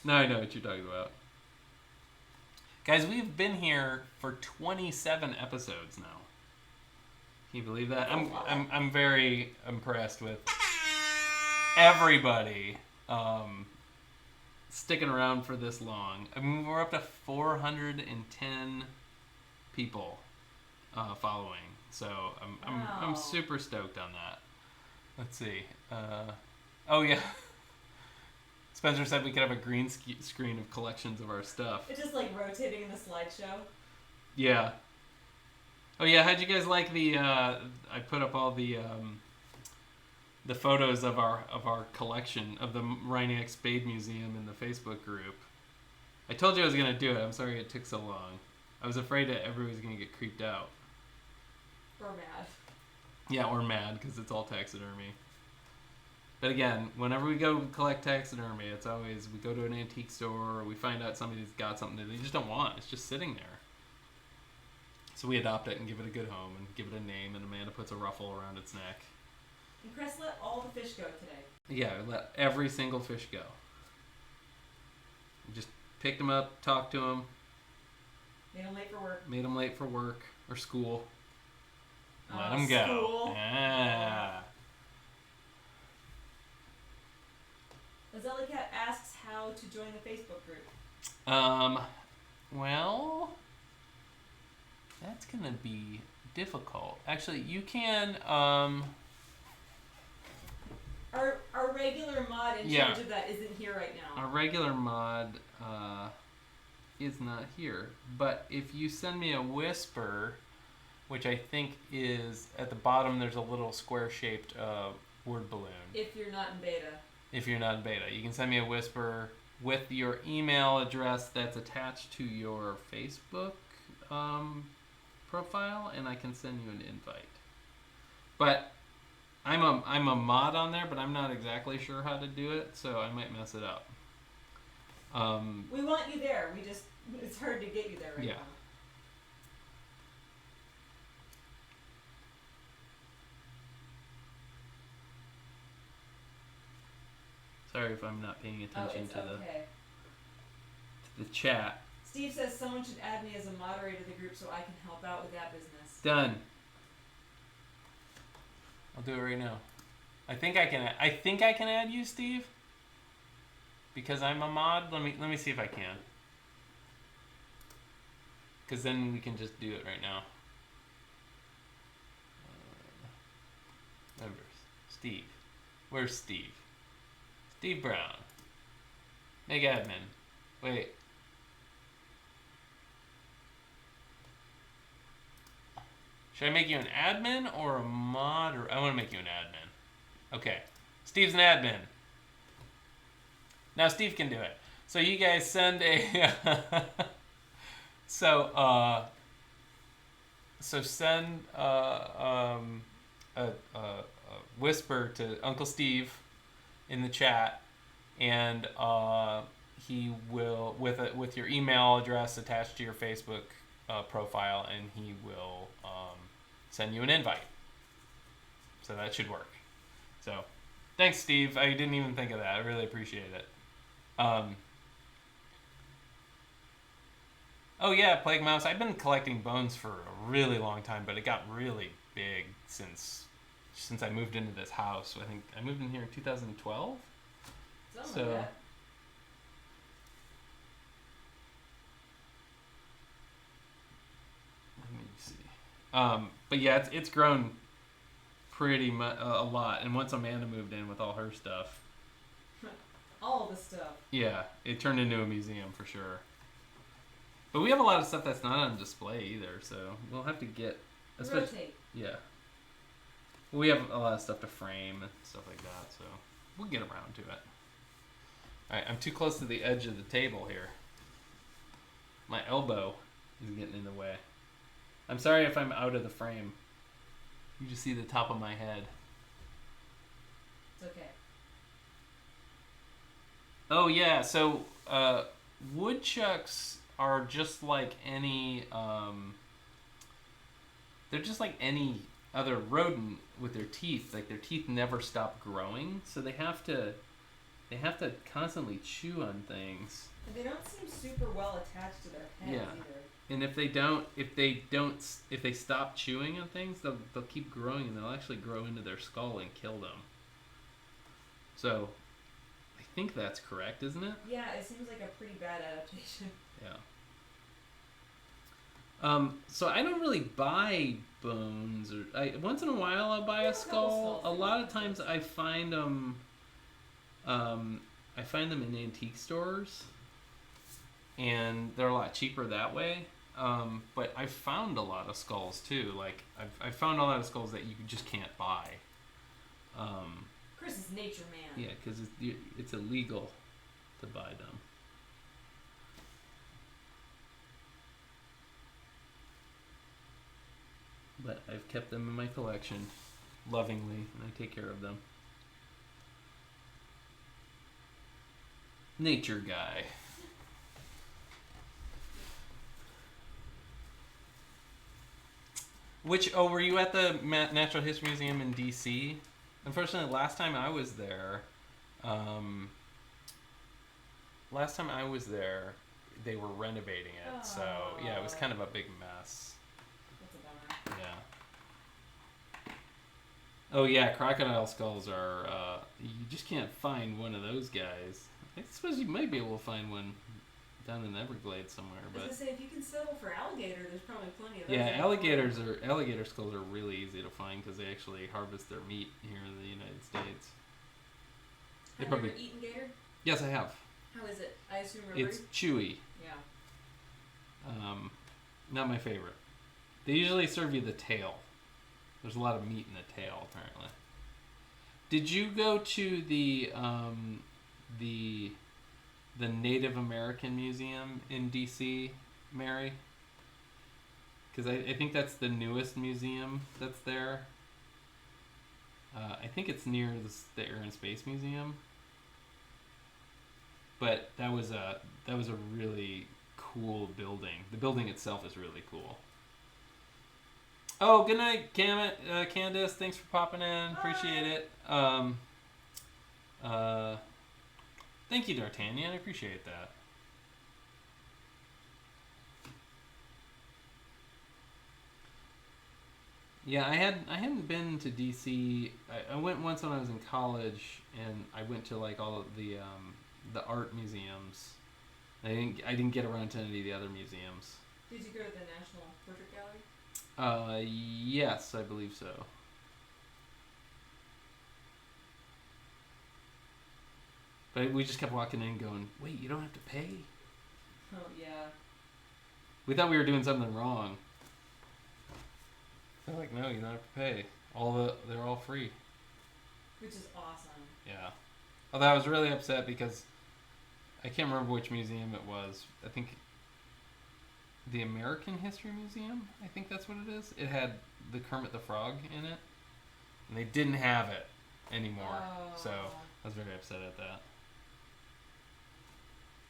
Now I know what you're talking about. Guys, we've been here for 27 episodes now. Can you believe that? I'm very impressed with everybody sticking around for this long. I mean, we're up to 410 people following, so I'm super stoked on that. Let's see. Oh yeah. Spencer said we could have a green screen of collections of our stuff. It's just like rotating in the slideshow. Yeah. Oh yeah, how'd you guys like the? I put up all the photos of our collection of the Ryniak Spade Museum in the Facebook group. I told you I was gonna do it. I'm sorry it took so long. I was afraid that everybody was gonna get creeped out. Or mad. Yeah, or mad because it's all taxidermy. But again, whenever we go collect taxidermy, it's always we go to an antique store or we find out somebody's got something that they just don't want. It's just sitting there. So we adopt it and give it a good home and give it a name, and Amanda puts a ruffle around its neck. And Chris let all the fish go today. Yeah, let every single fish go. We just picked them up, talked to them. Made them late for work. Made them late for work or school. Let Oh, them go. school. Yeah. Azella Cat asks how to join the Facebook group. Well, that's gonna be difficult. Actually, you can, Our regular mod in charge of that isn't here right now. Our regular mod, is not here. But if you send me a whisper, which I think is at the bottom, there's a little square-shaped, word balloon. If you're not in beta. If you're not in beta, you can send me a whisper with your email address that's attached to your Facebook profile, and I can send you an invite. But I'm a mod on there, but I'm not exactly sure how to do it, so I might mess it up. We want you there. It's hard to get you there right now. Sorry if I'm not paying attention to okay. the chat. Steve says someone should add me as a moderator of the group so I can help out with that business. Done. I'll do it right now. I think I can add you, Steve. Because I'm a mod. Let me see if I can. Because then we can just do it right now. Members. Steve. Where's Steve? Steve Brown. Make admin. Wait. Should I make you an admin or a mod? Or I want to make you an admin. Okay. Steve's an admin. Now Steve can do it. So you guys send a so send a whisper to Uncle Steve in the chat, and he will with your email address attached to your Facebook profile, and he will send you an invite. So that should work. So thanks, Steve. I didn't even think of that. I really appreciate it. Oh yeah, Plague Mouse. I've been collecting bones for a really long time, but it got really big since I moved into this house. I think I moved in here in 2012. Something So like that. let me see. But yeah, it's grown pretty much a lot. And once Amanda moved in with all her stuff, All the stuff. yeah, it turned into a museum for sure. But we have a lot of stuff that's not on display either, so we'll have to get... Rotate. Yeah. We have a lot of stuff to frame and stuff like that, so we'll get around to it. Alright, I'm too close to the edge of the table here. My elbow is getting in the way. I'm sorry if I'm out of the frame. You just see the top of my head. It's okay. Oh yeah, so woodchucks are just like any they're just like any other rodent with their teeth. Like their teeth never stop growing, so they have to constantly chew on things. And they don't seem super well attached to their heads either. And if they stop chewing on things, they'll keep growing, and they'll actually grow into their skull and kill them. So I think that's correct, isn't it? Yeah, it seems like a pretty bad adaptation. Yeah. So I don't really buy bones, or once in a while I'll buy a skull. A lot of times I find them. I find them in antique stores, and they're a lot cheaper that way. But I've found a lot of skulls too. Like I've found a lot of skulls that you just can't buy. Chris is nature man. Yeah, because it's illegal to buy them. But I've kept them in my collection lovingly, and I take care of them. Nature guy. Were you at the Natural History Museum in DC? Unfortunately, last time I was there, they were renovating it. So, yeah, it was kind of a big mess. That's a bummer. Yeah. Oh, yeah, crocodile skulls are, you just can't find one of those guys. I suppose you might be able to find one down in the Everglades somewhere, but... I was gonna say, if you can settle for alligator, there's probably plenty of those. Yeah, alligator skulls are really easy to find because they actually harvest their meat here in the United States. Have you ever eaten gator? Yes, I have. How is it? I assume rubbery? It's chewy. Yeah. Not my favorite. They usually serve you the tail. There's a lot of meat in the tail, apparently. Did you go to the Native American Museum in DC, Mary? Because I think that's the newest museum that's there. I think it's near the Air and Space Museum. But that was a really cool building. The building itself is really cool. Oh, good night, Candace. Thanks for popping in. Appreciate it. Thank you, D'Artagnan. I appreciate that. Yeah, I hadn't been to DC. I went once when I was in college, and I went to like all of the art museums. I didn't get around to any of the other museums. Did you go to the National Portrait Gallery? Yes, I believe so. But we just kept walking in, going, "Wait, you don't have to pay." Oh yeah. We thought we were doing something wrong. They're like, "No, you don't have to pay. They're all free." Which is awesome. Yeah. Although I was really upset because I can't remember which museum it was. I think the American History Museum. I think that's what it is. It had the Kermit the Frog in it, and they didn't have it anymore. Oh. So I was very upset at that.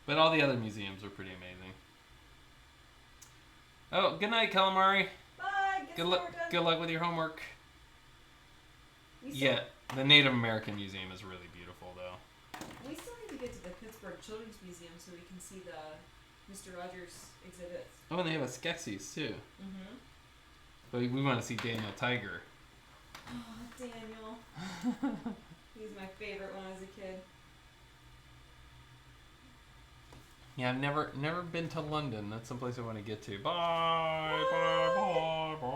But all the other museums were pretty amazing. Oh, good night, calamari. Bye. Good luck. Good luck with your homework. We still, Yeah, the Native American Museum is really beautiful, though. We still need to get to the Pittsburgh Children's Museum so we can see the Mr. Rogers exhibits. Oh, and they have a Skeksis too. Mm-hmm. But we want to see Daniel Tiger. Oh, Daniel. He's my favorite when I was a kid. Yeah, I've never been to London. That's someplace I want to get to. Bye, bye, bye, bye.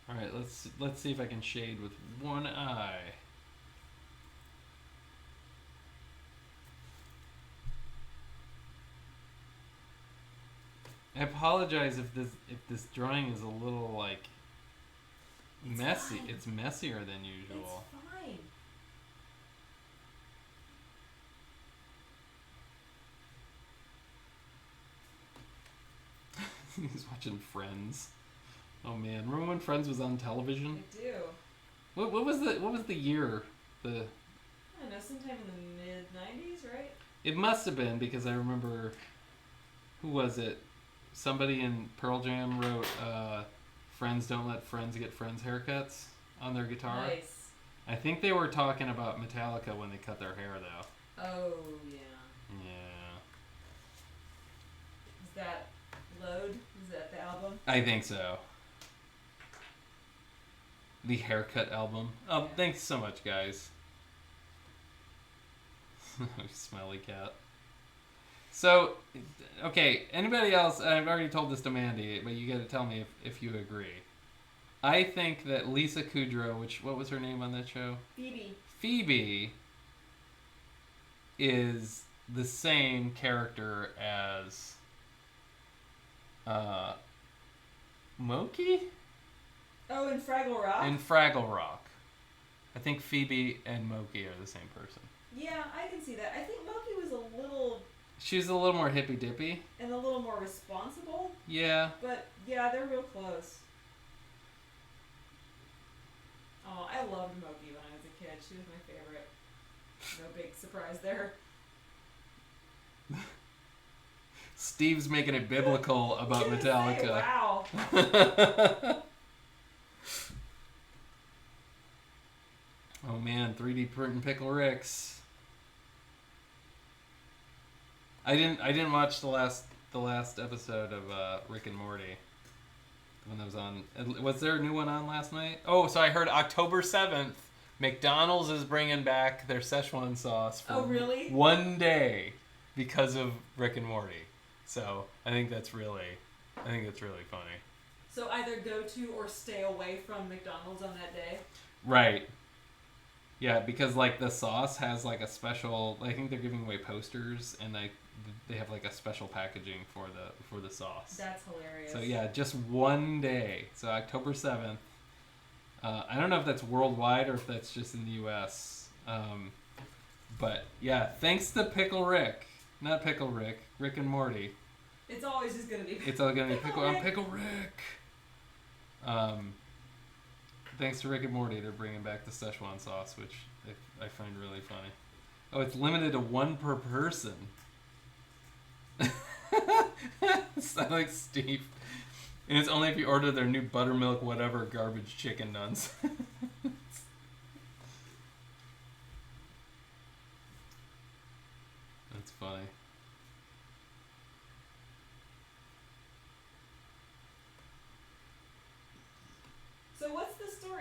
All right, let's see if I can shade with one eye. I apologize if this drawing is a little like messy. Fine. It's messier than usual. It's fine. He's watching Friends. Oh man, remember when Friends was on television? I do. What was the year? I don't know, sometime in the mid-90s, right? It must have been because I remember. Who was it? Somebody in Pearl Jam wrote "Friends don't let friends get friends haircuts" on their guitar. Nice. I think they were talking about Metallica when they cut their hair, though. Oh, yeah. Yeah. Is that Load? Is that the album? I think so. The haircut album. Oh, Yeah. Thanks so much, guys. Smelly cat. So, okay, anybody else? I've already told this to Mandy, but you got to tell me if you agree. I think that Lisa Kudrow, what was her name on that show? Phoebe is the same character as Moki Oh, in Fraggle Rock? in Fraggle Rock. I think Phoebe and Moki are the same person. Yeah, I can see that. I think Moki was a little... She's a little more hippy dippy. and a little more responsible. Yeah. But, yeah, they're real close. Oh, I loved Moki when I was a kid. She was my favorite. No big surprise there. Steve's making it biblical about Metallica. Say, wow. Oh man, 3D printing Pickle Ricks. I didn't watch the last episode of Rick and Morty. The one that was on. Was there a new one on last night? Oh, so I heard October 7th, McDonald's is bringing back their Szechuan sauce for Oh, really? one day because of Rick and Morty. So I think that's really funny. So either go to or stay away from McDonald's on that day? Right. Yeah, because like the sauce has like a special. I think they're giving away posters, and they have like a special packaging for the sauce. That's hilarious. So yeah, just one day. So October 7th. I don't know if that's worldwide or if that's just in the U.S. But yeah, thanks to Pickle Rick, not Pickle Rick, Rick and Morty. It's always just gonna be. It's all gonna be Pickle. I'm Pickle Rick. Thanks to Rick and Morty, they're bringing back the Szechuan sauce, which I find really funny. Oh, it's limited to one per person. Sound like Steve. And it's only if you order their new buttermilk whatever garbage chicken nuns. That's funny.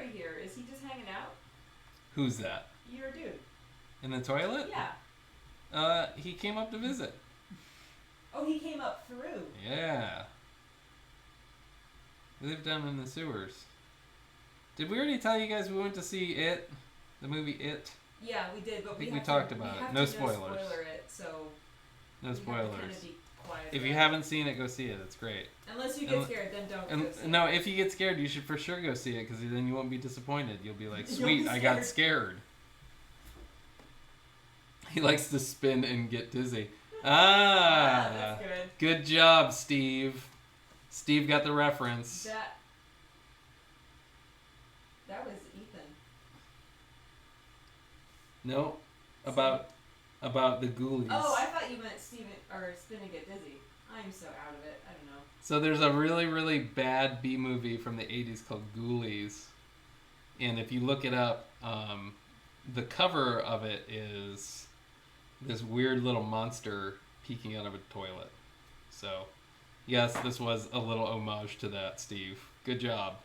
story here. Is he just hanging out? Who's that? Your dude. In the toilet? Yeah. He came up to visit. Oh, he came up through. Yeah. We live down in the sewers. Did we already tell you guys we went to see It? The movie It? Yeah, we did, but I think we we talked about it. No spoilers. No spoiler it, so No we have to kind spoilers. of be quiet. If you haven't seen it, go see it. It's great. Unless you get scared, then don't go see No, it. if you get scared, you should for sure go see it because then you won't be disappointed. You'll be like, You'll sweet, be I got scared. He likes to spin and get dizzy. That's good. Good job, Steve. Steve got the reference. That was Ethan. No, about the ghoulies. Oh, I thought you meant Steven or Spin and Get Dizzy. I'm so out of it. I don't know. So there's a really, really bad B movie from the 80s called Ghoulies. And if you look it up, the cover of it is this weird little monster peeking out of a toilet. So, yes, this was a little homage to that, Steve. Good job.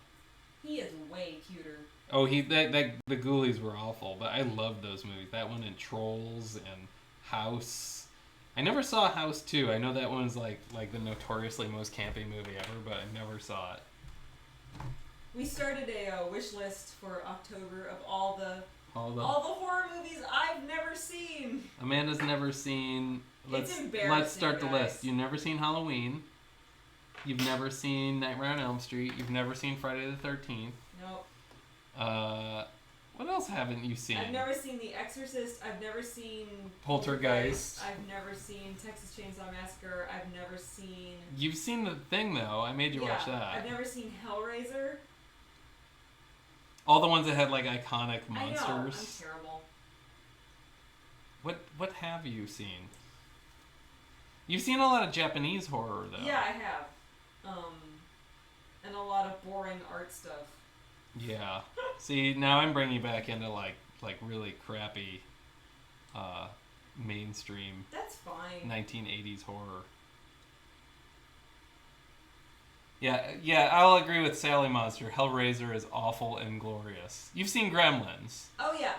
He is way cuter. Oh, the Ghoulies were awful, but I loved those movies. That one and Trolls and House. I never saw House 2. I know that one's like the notoriously most campy movie ever, but I never saw it. We started a wish list for October of all the horror movies I've never seen. Amanda's never seen. It's embarrassing. Let's start the guys. list. You've never seen Halloween. You've never seen Nightmare on Elm Street. You've never seen Friday the 13th. Nope. What else haven't you seen? I've never seen The Exorcist. I've never seen Poltergeist. I've never seen Texas Chainsaw Massacre. I've never seen... You've seen The Thing, though. I made you watch that. I've never seen Hellraiser. All the ones that had, like, iconic monsters. I know. I'm terrible. What have you seen? You've seen a lot of Japanese horror, though. Yeah, I have. And a lot of boring art stuff. Yeah. See, now I'm bringing you back into like really crappy, mainstream. That's fine. 1980s horror. Yeah, I'll agree with Sally Monster. Hellraiser is awful and glorious. You've seen Gremlins. Oh yeah,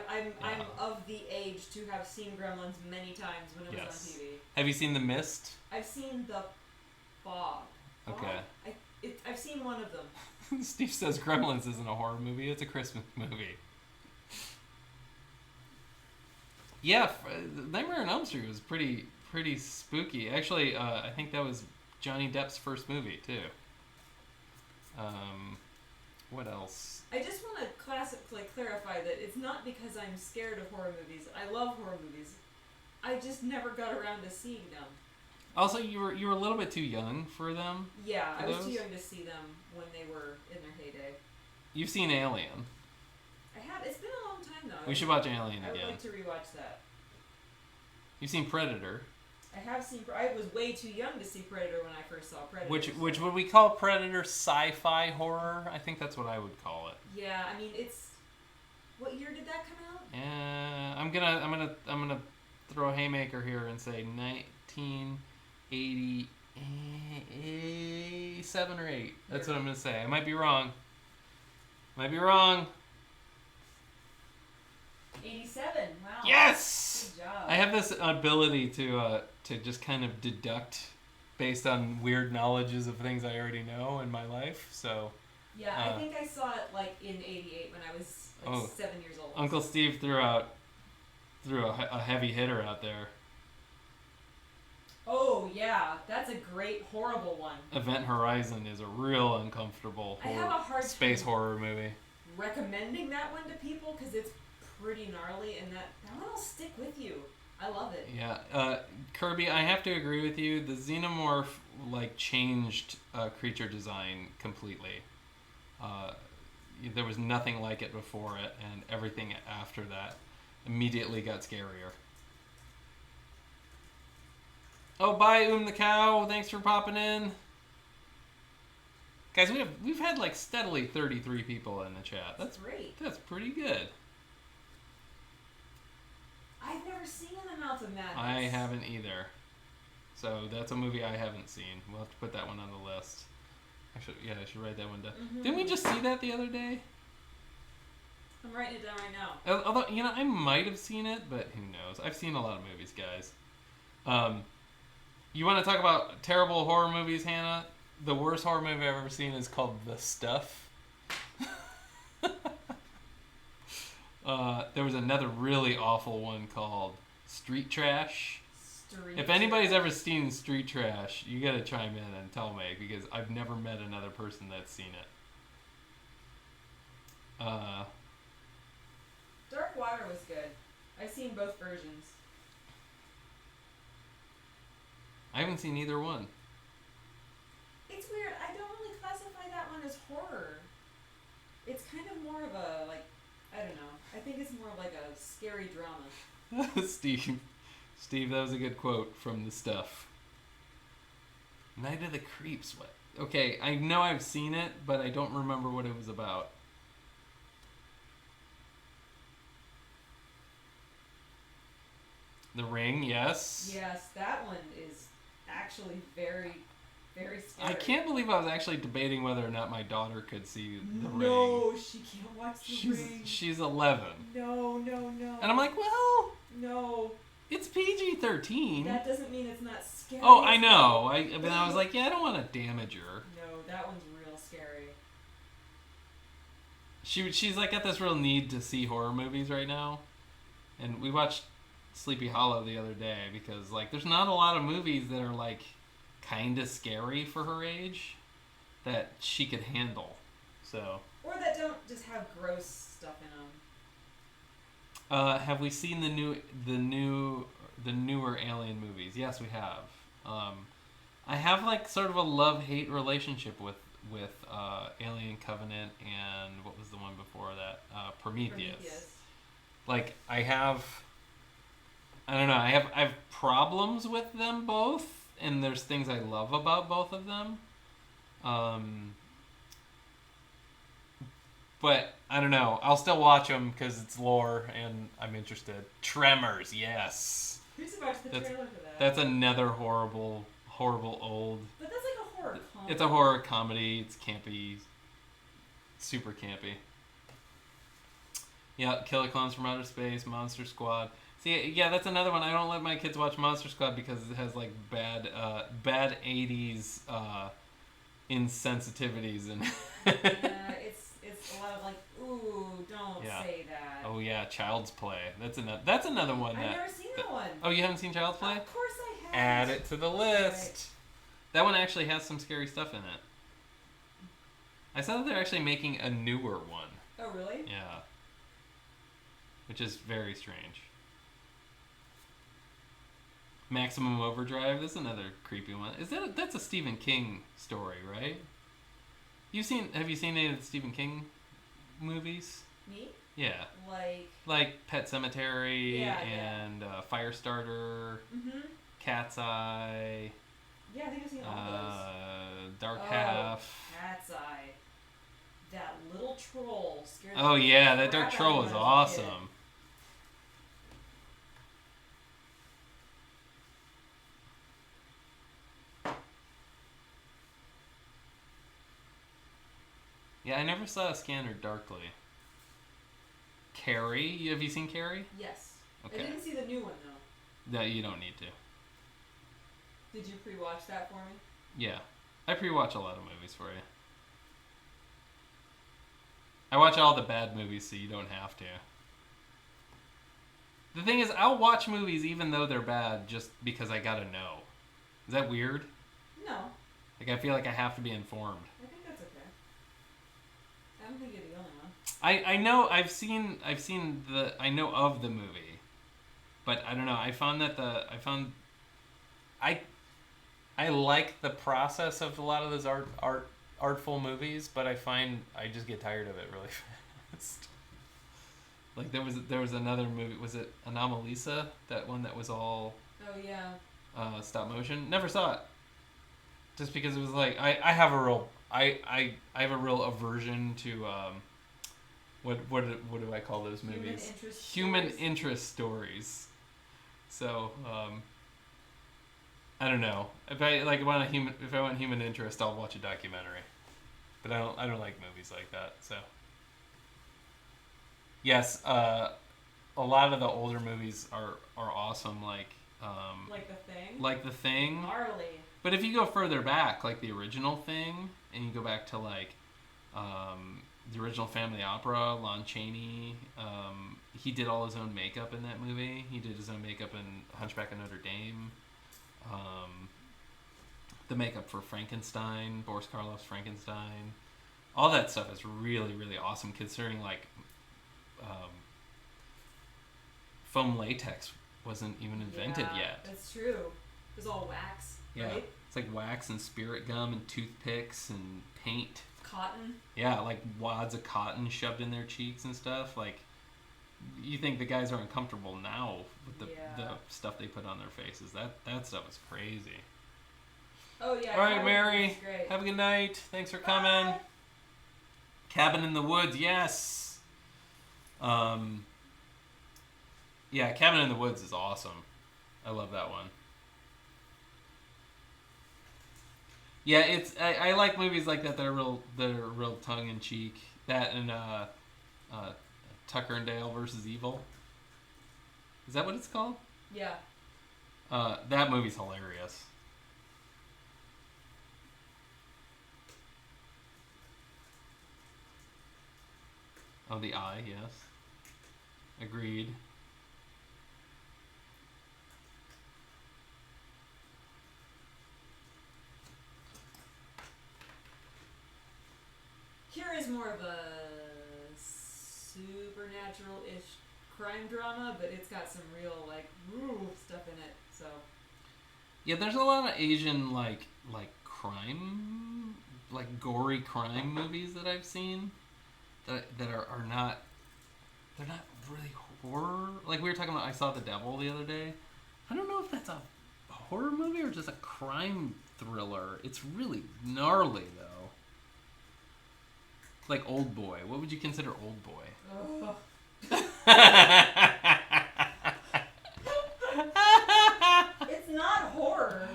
I'm of the age to have seen Gremlins many times when it was on TV. Have you seen The Mist? I've seen The Fog. Okay. I've seen one of them. Steve says Gremlins isn't a horror movie; it's a Christmas movie. Yeah, Nightmare on Elm Street was pretty spooky. Actually, I think that was Johnny Depp's first movie too. What else? I just want to clarify that it's not because I'm scared of horror movies. I love horror movies. I just never got around to seeing them. Also, you were a little bit too young for them. Yeah, I was too young to see them when they were in their heyday. You've seen Alien. I have. It's been a long time though. We should watch Alien again. I would like to rewatch that. You've seen Predator. I have seen. I was way too young to see Predator when I first saw Predator. Which would we call Predator sci-fi horror? I think that's what I would call it. Yeah, I mean it's. What year did that come out? Yeah, I'm gonna throw a haymaker here and say 1987 or 8. That's what I'm gonna say. I might be wrong. 87. Wow. Yes. Good job. I have this ability to just kind of deduct based on weird knowledges of things I already know in my life. So. Yeah, I think I saw it like in '88 when I was 7 years old. Uncle Steve threw a heavy hitter out there. Oh yeah, that's a great horrible one. Event Horizon is a real uncomfortable I have a hard space time horror movie. recommending that one to people because it's pretty gnarly and that one will stick with you. I love it. Yeah, Kirby, I have to agree with you. The Xenomorph changed creature design completely. There was nothing like it before it, and everything after that immediately got scarier. Oh, bye, the cow. Thanks for popping in. Guys, we've had steadily 33 people in the chat. That's great. That's pretty good. I've never seen The Mouth of Madness. I haven't either. So that's a movie I haven't seen. We'll have to put that one on the list. I should write that one down. Mm-hmm. Didn't we just see that the other day? I'm writing it down right now. Although, I might have seen it, but who knows? I've seen a lot of movies, guys. You want to talk about terrible horror movies, Hannah? The worst horror movie I've ever seen is called The Stuff. There was another really awful one called Street Trash. If anybody's ever seen Street Trash, you gotta chime in and tell me, because I've never met another person that's seen it. Dark Water was good. I've seen both versions. I haven't seen either one. It's weird. I don't really classify that one as horror. It's kind of more of a, like, I don't know. I think it's more like a scary drama. Steve, that was a good quote from The Stuff. Night of the Creeps. What? Okay, I know I've seen it, but I don't remember what it was about. The Ring, yes. Yes, that one is actually very, very scary. I can't believe I was actually debating whether or not my daughter could see The Ring. No, she can't watch The Ring. She's 11. No. And I'm like, well... No. It's PG-13. That doesn't mean it's not scary. Oh, I know. I was like, yeah, I don't want to damage her. No, that one's real scary. She's like got this real need to see horror movies right now. And we watched Sleepy Hollow the other day because, like, there's not a lot of movies that are, like, kind of scary for her age that she could handle. So. Or that don't just have gross stuff in them. Have we seen the newer Alien movies? Yes, we have. I have like sort of a love-hate relationship with Alien Covenant and what was the one before that? Prometheus. Like I don't know. I have problems with them both, and there's things I love about both of them. But I don't know. I'll still watch them because it's lore and I'm interested. Tremors, yes. Who's watched the trailer for that? That's another horrible old. But that's like a horror comedy. It's a horror comedy. It's campy, super campy. Yeah, Killer Clowns from Outer Space, Monster Squad. See, yeah, that's another one. I don't let my kids watch Monster Squad because it has like bad 80s insensitivities and. It's a lot of like, ooh, don't say that. Oh yeah, Child's Play. That's another one. I've never seen that one. Oh, you haven't seen Child's Play? Of course I have. Add it to the list. Right. That one actually has some scary stuff in it. I saw that they're actually making a newer one. Oh really? Yeah. Which is very strange. Maximum Overdrive. That's another creepy one. That's a Stephen King story, right? Have you seen any of the Stephen King movies? Me? Yeah. Like Pet Sematary and Firestarter, Cat's Eye. Yeah, I think I've seen all those. Dark Half. Cat's Eye. That little troll scared. Oh yeah, that dark troll was awesome. Yeah, I never saw Scanner Darkly. Carrie? Have you seen Carrie? Yes. Okay. I didn't see the new one, though. No, you don't need to. Did you pre-watch that for me? Yeah. I pre-watch a lot of movies for you. I watch all the bad movies so you don't have to. The thing is, I'll watch movies even though they're bad just because I gotta know. Is that weird? No. Like, I feel like I have to be informed. I think that's okay. I don't think you're the only one. I know I know of the movie, but I don't know. I like the process of a lot of those artful movies, but I find I just get tired of it really fast. Like there was another movie. Was it Anomalisa? That one that was all. Oh yeah. Stop motion. Never saw it. Just because it was like I have a real aversion to what do I call those movies? Human interest stories. So I don't know. If I want human interest, I'll watch a documentary. But I don't like movies like that. So Yes, a lot of the older movies are awesome, Like The Thing. like The Thing. Gnarly. But if you go further back, like the original Thing, and you go back to the original Family Opera, Lon Chaney, he did all his own makeup in that movie. He did his own makeup in Hunchback of Notre Dame. The makeup for Frankenstein, Boris Karloff's Frankenstein. All that stuff is really, really awesome, considering foam latex wasn't even invented yet. That's true. It was all wax, Yeah, right? it's like wax and spirit gum and toothpicks and paint. Cotton. Yeah, like wads of cotton shoved in their cheeks and stuff. Like, you think the guys are uncomfortable now with the stuff they put on their faces. That stuff is crazy. Oh, yeah. All right, Mary. Have a good night. Thanks for coming. Cabin in the Woods, yes. Yeah, Cabin in the Woods is awesome. I love that one. Yeah, it's I like movies like that that are real tongue in cheek. That and Tucker and Dale versus Evil. Is that what it's called? Yeah. That movie's hilarious. Oh, The Eye, yes. Agreed. Here is more of a supernatural-ish crime drama, but it's got some real, stuff in it, so... Yeah, there's a lot of Asian, crime, gory crime movies that I've seen that are not... They're not really horror. Like, we were talking about I Saw the Devil the other day. I don't know if that's a horror movie or just a crime thriller. It's really gnarly, though. Like Old Boy. What would you consider Old Boy? Oh. It's not horror.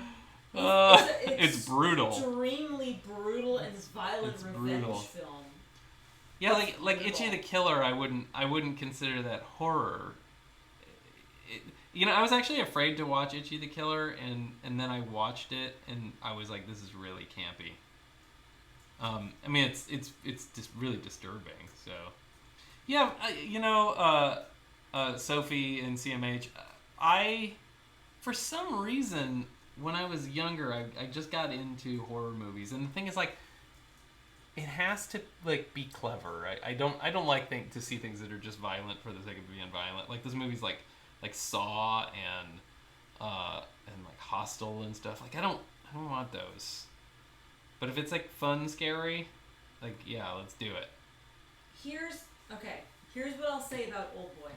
It's brutal. Extremely brutal and violent revenge film. Yeah, like Itchy the Killer, I wouldn't consider that horror. I was actually afraid to watch Itchy the Killer, and then I watched it, and I was like, this is really campy. I mean, it's just really disturbing. So, yeah, Sophie and CMH, for some reason, when I was younger, I just got into horror movies, and the thing is, it has to be clever. I don't like to see things that are just violent for the sake of being violent. Like those movies like Saw and Hostel and stuff. I don't want those. But if it's fun, scary, yeah, let's do it. Here's what I'll say about Old Boy.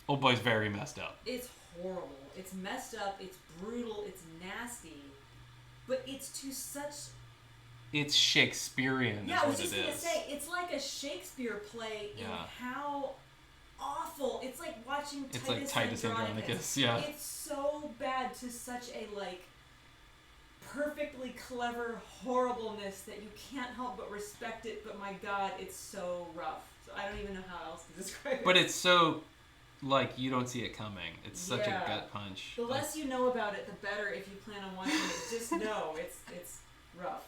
Old Boy's very messed up. It's horrible. It's messed up. It's brutal. It's nasty. But it's to such... It's Shakespearean. Yeah, I was just gonna say, it's like a Shakespeare play in how awful. It's like watching Titus Andronicus. Yeah. It's so bad to such a perfectly clever horribleness that you can't help but respect it. But my God, it's so rough. So I don't even know how else to describe it. But it's so you don't see it coming. It's such a gut punch. The less you know about it, the better. If you plan on watching it, just know it's rough.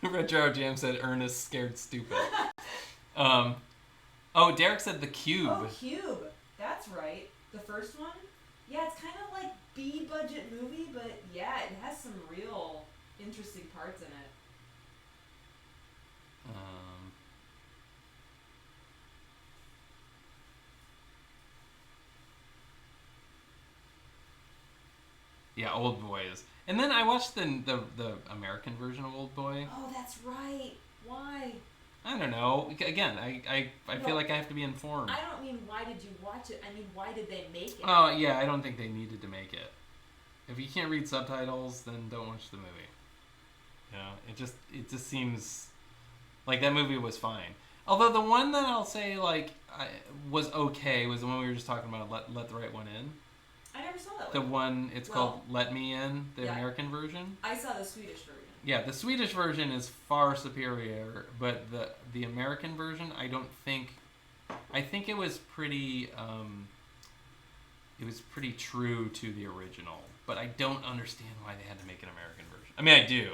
Retro Jam said Ernest scared stupid. Derek said The Cube. Oh, Cube. That's right. The first one? Yeah, it's kind of like B-budget movie, but yeah, it has some real interesting parts in it. Yeah, Old Boy is. And then I watched the American version of Old Boy. Oh, that's right. Why? I don't know. Again, I feel like I have to be informed. I don't mean why did you watch it. I mean, why did they make it? Oh, yeah, I don't think they needed to make it. If you can't read subtitles, then don't watch the movie. It just seems like that movie was fine. Although the one that I'll say was okay was the one we were just talking about. Let the Right One In. I never saw that one. The one it's called Let Me In, the American version. I saw the Swedish version. Yeah, the Swedish version is far superior, but the American version I don't think I think it was pretty. It was pretty true to the original, but I don't understand why they had to make an American version. I mean, I do,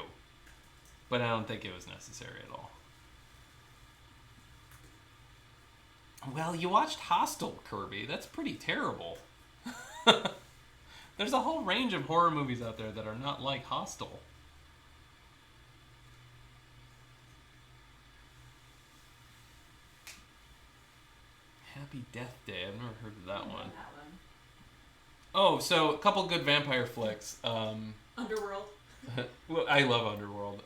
but I don't think it was necessary at all. Well, you watched Hostel, Kirby. That's pretty terrible. There's a whole range of horror movies out there that are not like Hostel. Happy Death Day. I've never heard of that one. Oh, so a couple good vampire flicks. Underworld. Well, I love Underworld.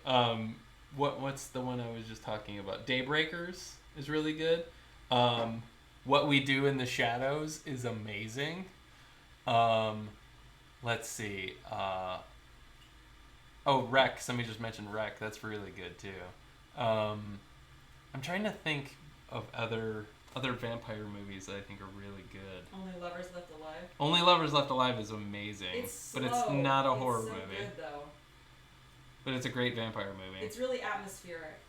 What's the one I was just talking about? Daybreakers is really good. What We Do in the Shadows is amazing. Let's see. Wreck. Somebody just mentioned Wreck. That's really good too. I'm trying to think of other vampire movies that I think are really good. Only Lovers Left Alive. Only Lovers Left Alive is amazing. It's slow. But it's not a horror so movie. Good, though. But it's a great vampire movie. It's really atmospheric.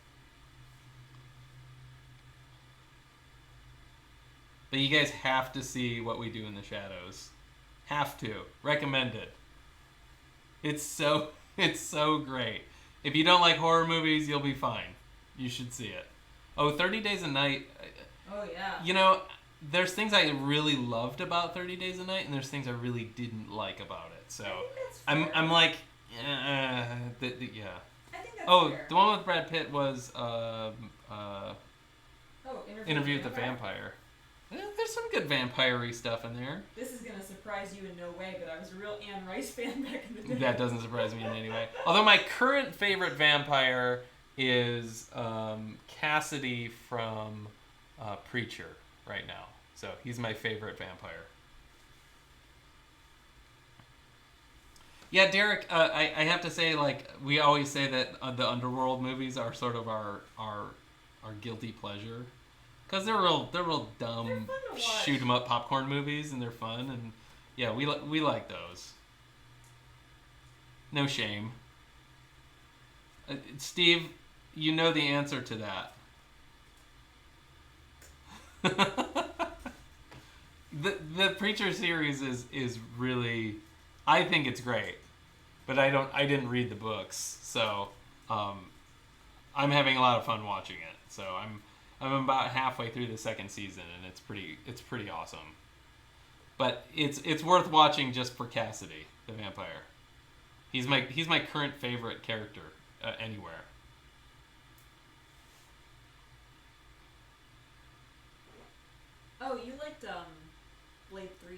But you guys have to see What We Do in the Shadows. Have to. Recommend it. It's so great. If you don't like horror movies, you'll be fine. You should see it. 30 Days a Night. Oh, yeah. You know, there's things I really loved about 30 Days a Night, and there's things I really didn't like about it. So I think that's fair. I'm like, I yeah. think that's fair. The one with Brad Pitt was Interview with the Vampire. There's some good vampire-y stuff in there. This is going to surprise you in no way, but I was a real Anne Rice fan back in the day. That doesn't surprise me in any way. Although my current favorite vampire is Cassidy from Preacher right now. So he's my favorite vampire. Yeah, Derek, I have to say, like, we always say that the Underworld movies are sort of our guilty pleasure. Because they're real dumb, shoot 'em up popcorn movies, and they're fun, and yeah, we like those. No shame. Steve, you know the answer to that. The Preacher series is really, I think it's great, but I didn't read the books, so I'm having a lot of fun watching it. So I'm about halfway through the second season, and it's pretty awesome. But it's worth watching just for Cassidy, the vampire. He's my current favorite character anywhere. Oh, you liked Blade 3.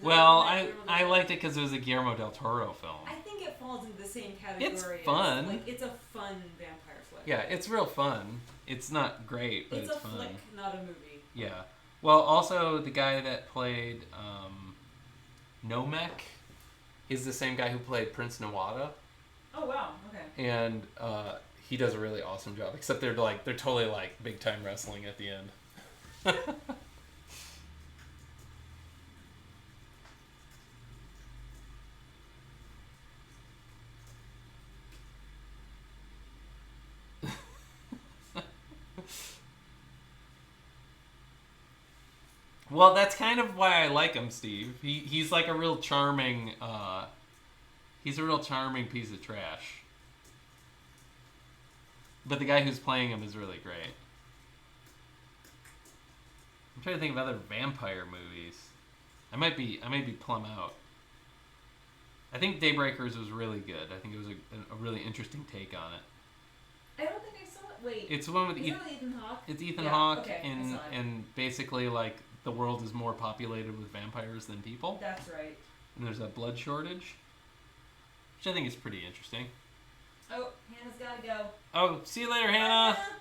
Well, I liked it because it was a Guillermo del Toro film. I think it falls into the same category. It's fun. Like, it's a fun vampire flick. Yeah, it's real fun. It's not great, but it's fun. It's a flick, not a movie. Yeah. Well, also the guy that played Nomek is the same guy who played Prince Nawada. Oh wow! Okay. And he does a really awesome job. Except they're totally like big time wrestling at the end. Well, that's kind of why I like him, Steve. He's like a real charming. He's a real charming piece of trash. But the guy who's playing him is really great. I'm trying to think of other vampire movies. I might be plumb out. I think Daybreakers was really good. I think it was a really interesting take on it. I don't think I saw it. Wait. It's the one with Ethan Hawke. It's Ethan Hawke, and basically like the world is more populated with vampires than people. That's right. And there's a blood shortage, which I think is pretty interesting. Oh, Hannah's gotta go. Oh, see you later, Hannah. Bye, Hannah.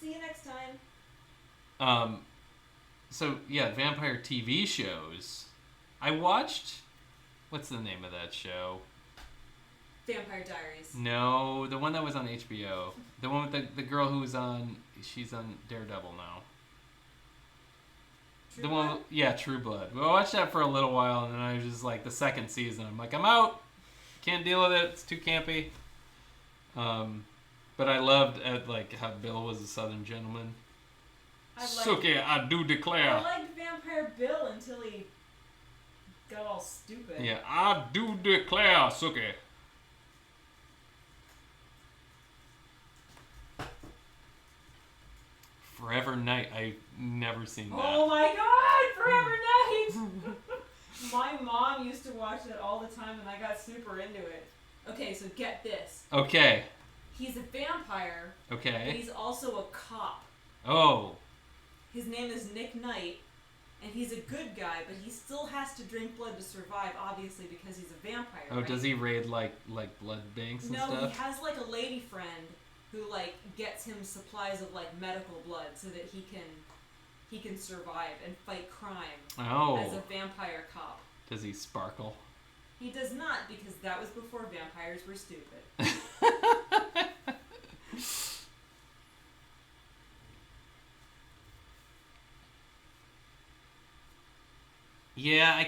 See you next time. So yeah, vampire TV shows. I watched. What's the name of that show? Vampire Diaries. No, the one that was on HBO. The one with the girl who was on. She's on Daredevil now. True Blood? Yeah, True Blood. Well, I watched that for a little while, and then I was just like, the second season, I'm like, I'm out. Can't deal with it. It's too campy. But I loved like how Bill was a Southern gentleman. Suke, I do declare. I liked Vampire Bill until he got all stupid. Yeah, I do declare, Suke. Forever Night. I've never seen that. Oh my God! Forever Night! My mom used to watch it all the time and I got super into it. Okay, so get this. Okay. He's a vampire. Okay. But he's also a cop. Oh. His name is Nick Knight. And he's a good guy, but he still has to drink blood to survive, obviously, because he's a vampire. Oh, right? Does he raid like blood banks and stuff? No, he has like a lady friend who like gets him supplies of like medical blood so that he can survive and fight crime as a vampire cop. Does he sparkle? He does not, because that was before vampires were stupid. Yeah,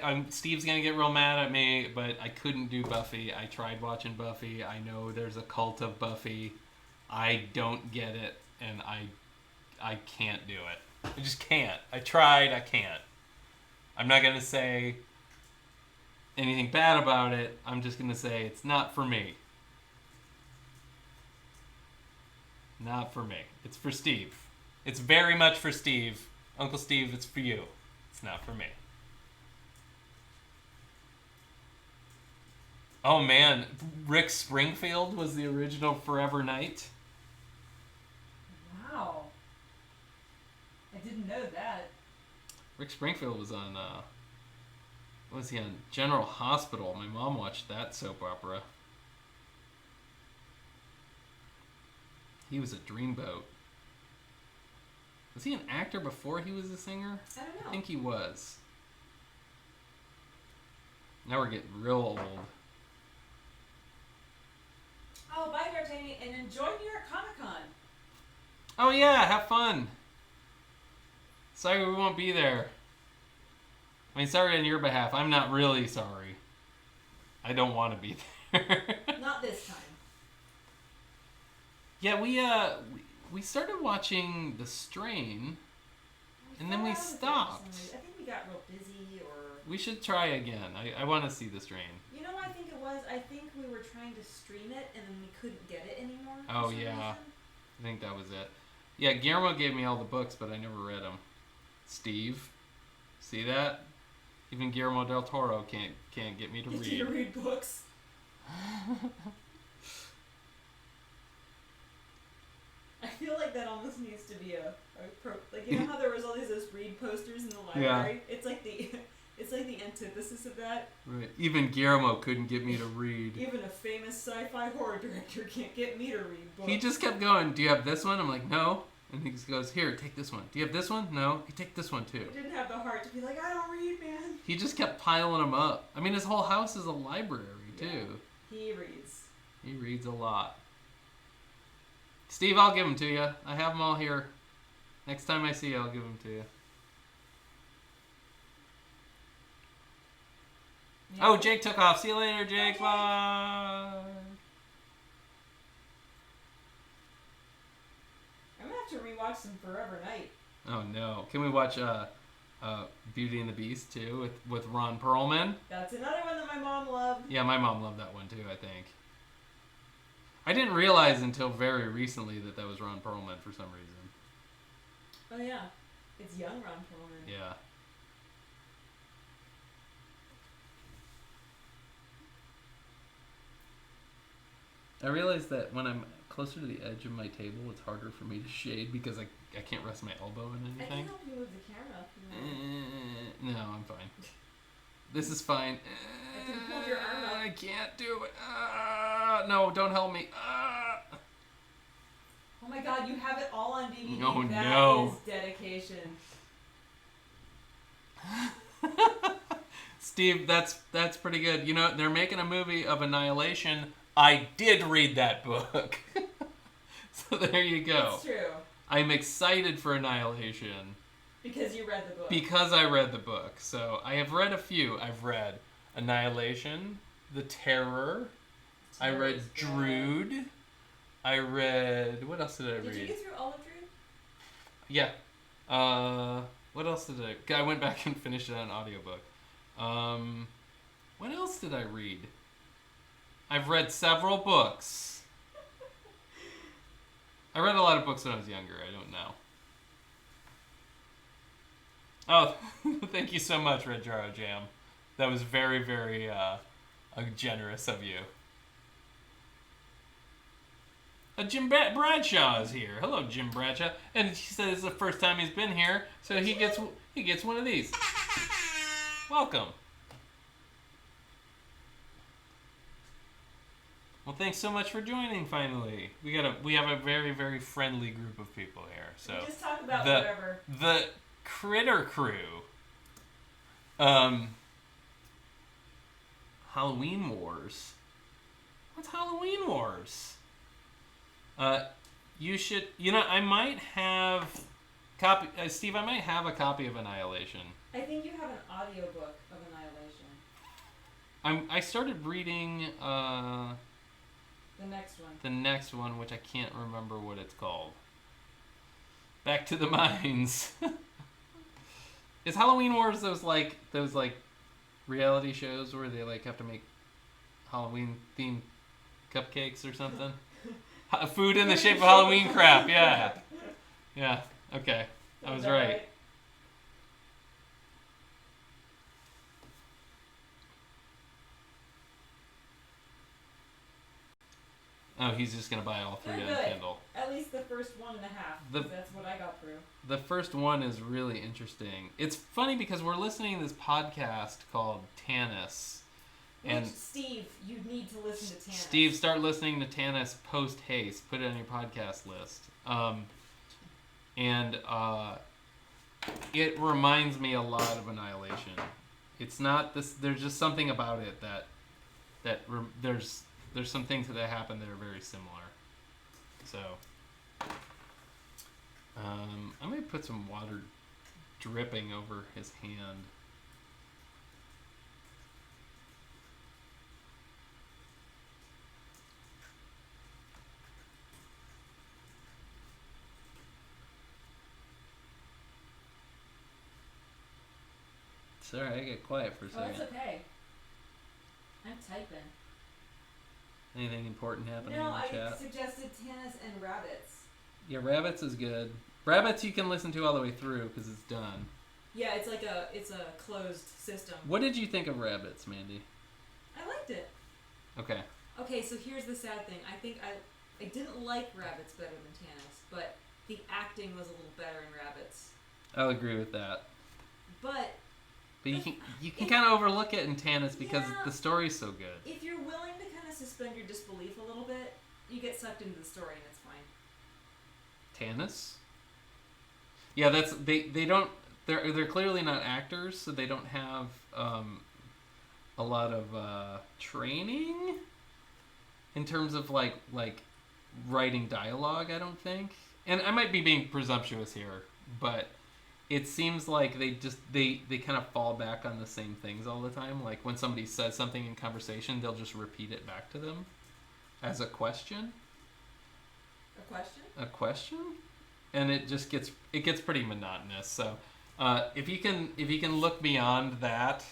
I'm Steve's gonna get real mad at me, but I couldn't do Buffy. I tried watching Buffy. I know there's a cult of Buffy. I don't get it, and I can't do it. I just can't. I tried. I can't. I'm not gonna say anything bad about it. I'm just gonna say it's not for me. Not for me. It's for Steve. It's very much for Steve. Uncle Steve, it's for you. It's not for me. Oh man, Rick Springfield was the original Forever Knight. Wow. I didn't know that. Rick Springfield was on, what was he on? General Hospital. My mom watched that soap opera. He was a dreamboat. Was he an actor before he was a singer? I don't know. I think he was. Now we're getting real old. Oh, bye, D'Artagnan, and enjoy New York Comic Con. Oh yeah, have fun. Sorry we won't be there. I mean, sorry on your behalf. I'm not really sorry. I don't want to be there. Not this time. Yeah, we started watching The Strain, and then we stopped. I think we got real busy, or... We should try again. I want to see The Strain. You know what I think it was? I think we were trying to stream it, and then we couldn't get it anymore. Oh, yeah. Reason. I think that was it. Yeah, Guillermo gave me all the books, but I never read them. Steve, see that? Even Guillermo del Toro can't get me to read. Get you to read books. I feel like that almost needs to be like, you know how there was all these read posters in the library? Yeah. It's like the antithesis of that. Right. Even Guillermo couldn't get me to read. Even a famous sci-fi horror director can't get me to read books. He just kept going, do you have this one? I'm like, no. And he just goes, here, take this one. Do you have this one? No. You take this one too. He didn't have the heart to be like, I don't read, man. He just kept piling them up. I mean, his whole house is a library too. Yeah. He reads. He reads a lot. Steve, I'll give them to you. I have them all here. Next time I see you, I'll give them to you. Yeah. Oh, Jake took off. See you later, Jake. Bye. I'm gonna have to rewatch some Forever Night. Oh no! Can we watch Beauty and the Beast too with Ron Perlman? That's another one that my mom loved. Yeah, my mom loved that one too. I think. I didn't realize until very recently that was Ron Perlman for some reason. Oh yeah, it's young Ron Perlman. Yeah. I realize that when I'm closer to the edge of my table, it's harder for me to shade because I can't rest my elbow in anything. I can help you move the camera. No, I'm fine. This is fine. I can hold your arm up. I can't do it. No, don't help me. Oh my god, you have it all on DVD. Oh, that no. is dedication. Steve, that's pretty good. You know, they're making a movie of Annihilation. I did read that book. So there you go. That's true. I'm excited for Annihilation. Because you read the book. Because I read the book. So I have read a few. I've read Annihilation, The Terror. I read Drood. I read. What else did I read? Did you get through Olive Tree? Yeah. What else did I went back and finished it on audiobook. What else did I read? I've read several books. I read a lot of books when I was younger. I don't know. Oh, thank you so much, Red Jarrow Jam. That was very, very generous of you. Jim Bradshaw is here. Hello, Jim Bradshaw. And he said it's the first time he's been here, so he gets one of these. Welcome. Well, thanks so much for joining. Finally, we have a very, very friendly group of people here. So we just talk about whatever. The Critter Crew. Halloween Wars. What's Halloween Wars? You should. I might have Steve, I might have a copy of Annihilation. I think you have an audiobook of Annihilation. I started reading the next one. The next one, which I can't remember what it's called. Back to the Mines. Is Halloween Wars those reality shows where they have to make Halloween themed cupcakes or something? Food in the shape of Halloween crap. Yeah. Yeah. Okay. I was right. Oh, he's just going to buy all 3 on Kindle. At least the first 1.5. That's what I got through. The first one is really interesting. It's funny because we're listening to this podcast called Tanis. And Steve, you need to listen to Tanis. Steve, start listening to Tanis post haste. Put it on your podcast list. It reminds me a lot of Annihilation. It's not this. There's just something about it there's some things that happen that are very similar. So I might put some water dripping over his hand. Sorry, I get quiet for a second. Oh, that's okay. I'm typing. Anything important happening in the chat? I suggested Tanis and Rabbits. Yeah, Rabbits is good. Rabbits you can listen to all the way through because it's done. Yeah, it's a closed system. What did you think of Rabbits, Mandy? I liked it. Okay. Okay, so here's the sad thing. I think I didn't like Rabbits better than Tanis, but the acting was a little better in Rabbits. I'll agree with that. But you can kind of overlook it in Tanis because the story's so good. If you're willing to kind of suspend your disbelief a little bit, you get sucked into the story and it's fine. Tanis? Yeah, they don't. They're clearly not actors, so they don't have a lot of training in terms of like writing dialogue. I don't think, and I might be being presumptuous here, but it seems like they kind of fall back on the same things all the time. Like when somebody says something in conversation, they'll just repeat it back to them as a question. A question? A question? And it just gets pretty monotonous. So if you can look beyond that,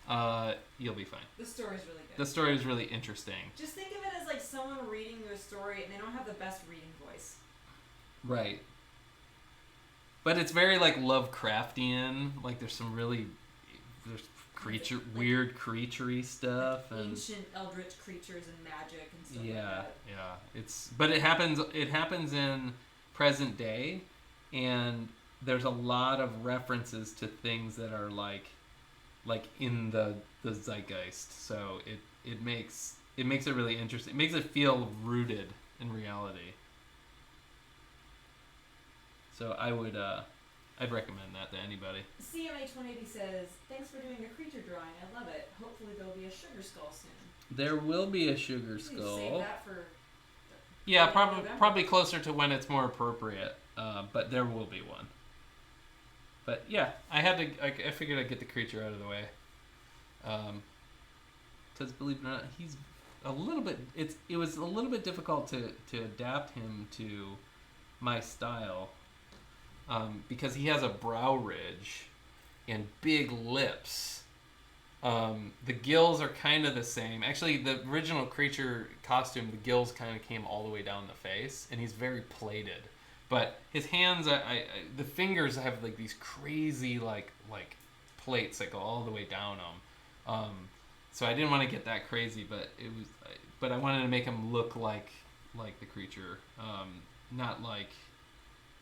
you'll be fine. The story's really good. The story is really interesting. Just think of it as like someone reading their story and they don't have the best reading voice. Right. But it's very like Lovecraftian. Like there's weird creaturey stuff and ancient eldritch creatures and magic and stuff like that. Yeah. It happens in present day, and there's a lot of references to things that are like in the zeitgeist. So it makes it really interesting. It makes it feel rooted in reality. So I'd recommend that to anybody. CMH 180 says, "Thanks for doing the creature drawing. I love it. Hopefully there'll be a sugar skull soon." There will be a sugar skull. Save that for. Yeah, probably closer to when it's more appropriate. But there will be one. But yeah, I figured I'd get the creature out of the way. Because believe it or not, a little bit. It was a little bit difficult to adapt him to my style, because he has a brow ridge and big lips. The gills are kind of the same. Actually, the original creature costume, the gills kind of came all the way down the face, and he's very plated. But his hands, the fingers have like these crazy like plates that go all the way down them. So I didn't want to get that crazy, but I wanted to make him look like the creature, not like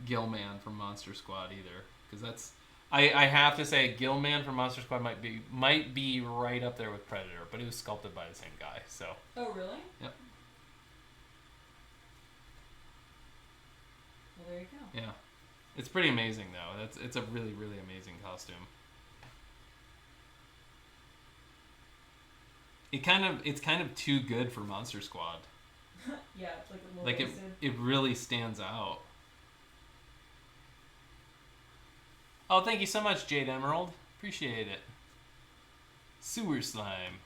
Gillman from Monster Squad either, because that's. I have to say, Gillman from Monster Squad might be right up there with Predator, but it was sculpted by the same guy. So. Oh really? Yep. Well, there you go. Yeah, it's pretty amazing though. It's a really really amazing costume. It's kind of too good for Monster Squad. Yeah, it's like a Like little it really stands out. Oh, thank you so much, Jade Emerald. Appreciate it. Sewer slime.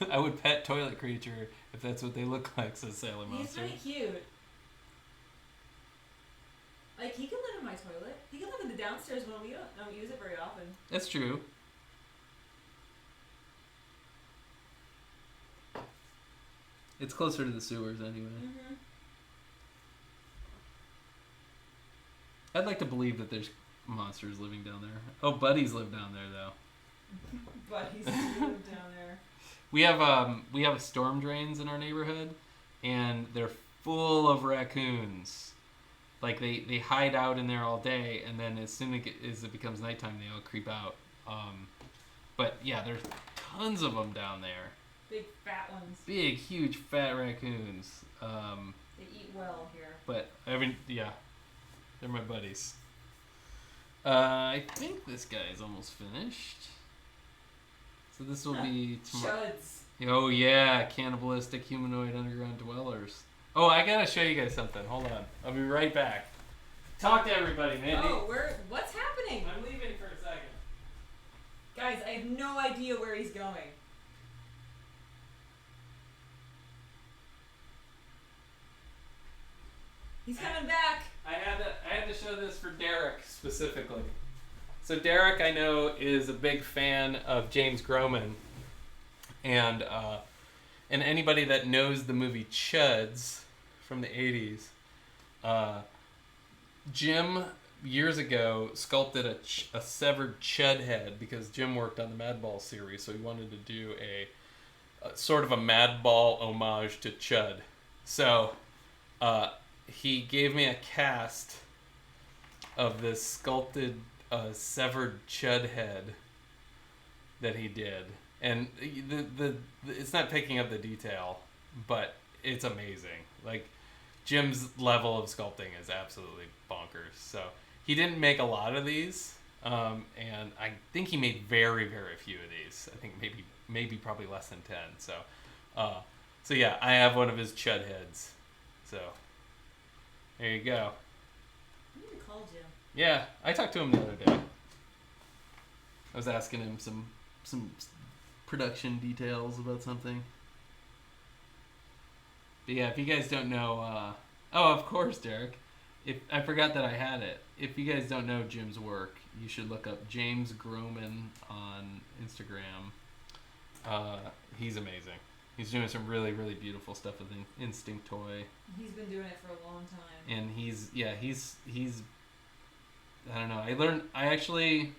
I would pet toilet creature if that's what they look like, says Sailor He's Monster. pretty cute. Like, he can live in my toilet. He can live in the downstairs when we don't use it very often. That's true. It's closer to the sewers anyway. Mm-hmm. I'd like to believe that there's monsters living down there. Oh, buddies live down there though. Buddies live down there. We have storm drains in our neighborhood, and they're full of raccoons. Like they hide out in there all day, and then as soon as it becomes nighttime, they all creep out. But yeah, there's tons of them down there. Big fat ones. Big, huge, fat raccoons. They eat well here. But yeah, they're my buddies. I think this guy is almost finished. So this will be tomorrow. Chuds. Oh yeah, cannibalistic humanoid underground dwellers. Oh, I gotta show you guys something. Hold on, I'll be right back. Talk to everybody, man. Oh, what's happening? I'm leaving for a second. Guys, I have no idea where he's going. He's coming back. I had to show this for Derek specifically. So Derek, I know, is a big fan of James Groman, and anybody that knows the movie Chuds from the '80s, Jim years ago sculpted a severed Chud head because Jim worked on the Madball series, so he wanted to do a sort of a Madball homage to Chud. So he gave me a cast of this sculpted severed Chud head that he did, and the it's not picking up the detail, but it's amazing. Like, Jim's level of sculpting is absolutely bonkers. So he didn't make a lot of these, and I think he made very very few of these. I think maybe probably less than 10. So yeah, I have one of his Chud heads. So there you go. I need to call Jim. Yeah, I talked to him the other day. I was asking him some production details about something. But yeah, if you guys don't know, oh, of course, Derek. If I forgot that I had it. If you guys don't know Jim's work, you should look up James Groman on Instagram. He's amazing. He's doing some really really beautiful stuff with Instinct Toy. He's been doing it for a long time. And he's I don't know. I actually,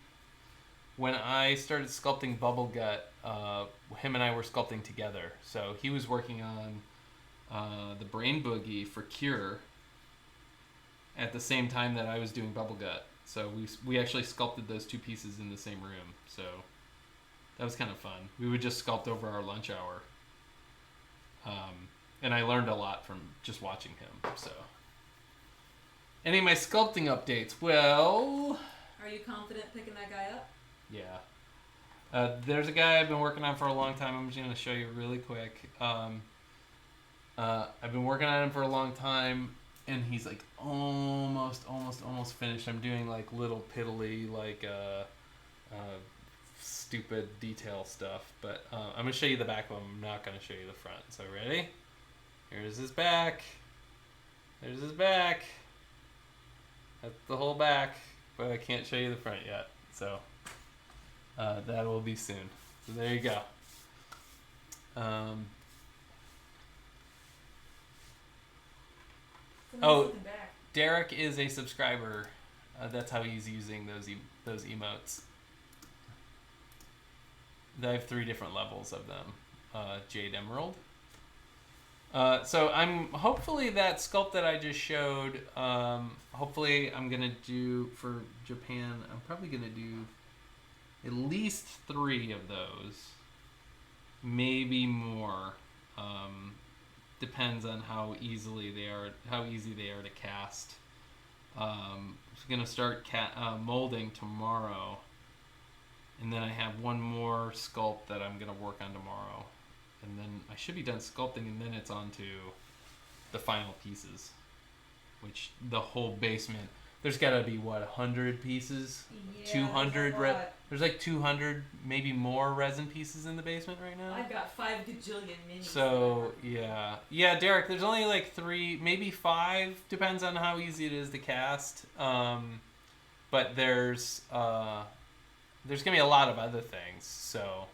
when I started sculpting Bubble Gut, him and I were sculpting together. So he was working on the Brain Boogie for Cure at the same time that I was doing Bubble Gut. So we actually sculpted those two pieces in the same room. So that was kind of fun. We would just sculpt over our lunch hour. And I learned a lot from just watching him. So, any of my sculpting updates? Well, are you confident picking that guy up? Yeah. There's a guy I've been working on for a long time. I'm just gonna show you really quick. I've been working on him for a long time, and he's like almost finished. I'm doing like little piddly like stupid detail stuff. But I'm going to show you the back of him. I'm not going to show you the front. So ready? Here's his back. There's his back. That's the whole back. But I can't show you the front yet. So that will be soon. So there you go. Oh, Derek is a subscriber. That's how he's using those emotes. I have 3 different levels of them. Jade Emerald. So I'm hopefully that sculpt that I just showed. Hopefully I'm gonna do for Japan. I'm probably gonna do at least 3 of those, maybe more. Depends on how easy they are to cast. I'm gonna start molding tomorrow, and then I have one more sculpt that I'm gonna work on tomorrow, and then I should be done sculpting, and then it's on to the final pieces, which the whole basement. There's gotta be 100 pieces, Yeah, 200. There's like 200, maybe more resin pieces in the basement right now. I've got 5 gajillion minis. So yeah, Derek. There's only like 3, maybe 5. Depends on how easy it is to cast. But there's gonna be a lot of other things. So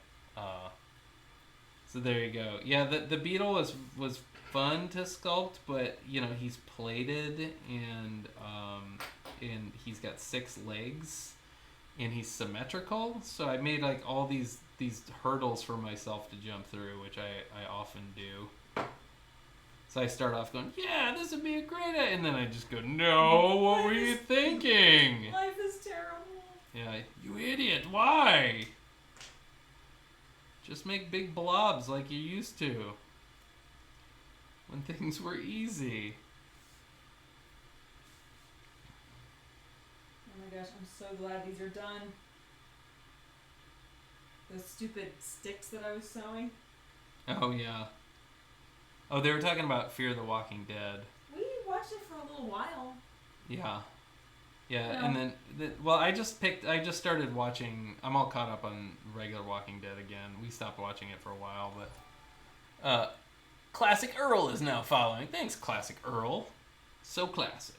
there you go. Yeah, the beetle was fun to sculpt, but he's plated and he's got 6 legs. And he's symmetrical, so I made like all these hurdles for myself to jump through, which I often do. So I start off going, yeah, this would be a great idea, and then I just go, no, what were you thinking? Life is terrible. Yeah, you idiot, why? Just make big blobs like you used to. When things were easy. Oh my gosh, I'm so glad these are done. Those stupid sticks that I was sewing. Oh, yeah. Oh, they were talking about Fear the Walking Dead. We watched it for a little while. Yeah. Yeah, No. and then, I just started watching, I'm all caught up on regular Walking Dead again. We stopped watching it for a while, but Classic Earl is now following. Thanks, Classic Earl. So classic.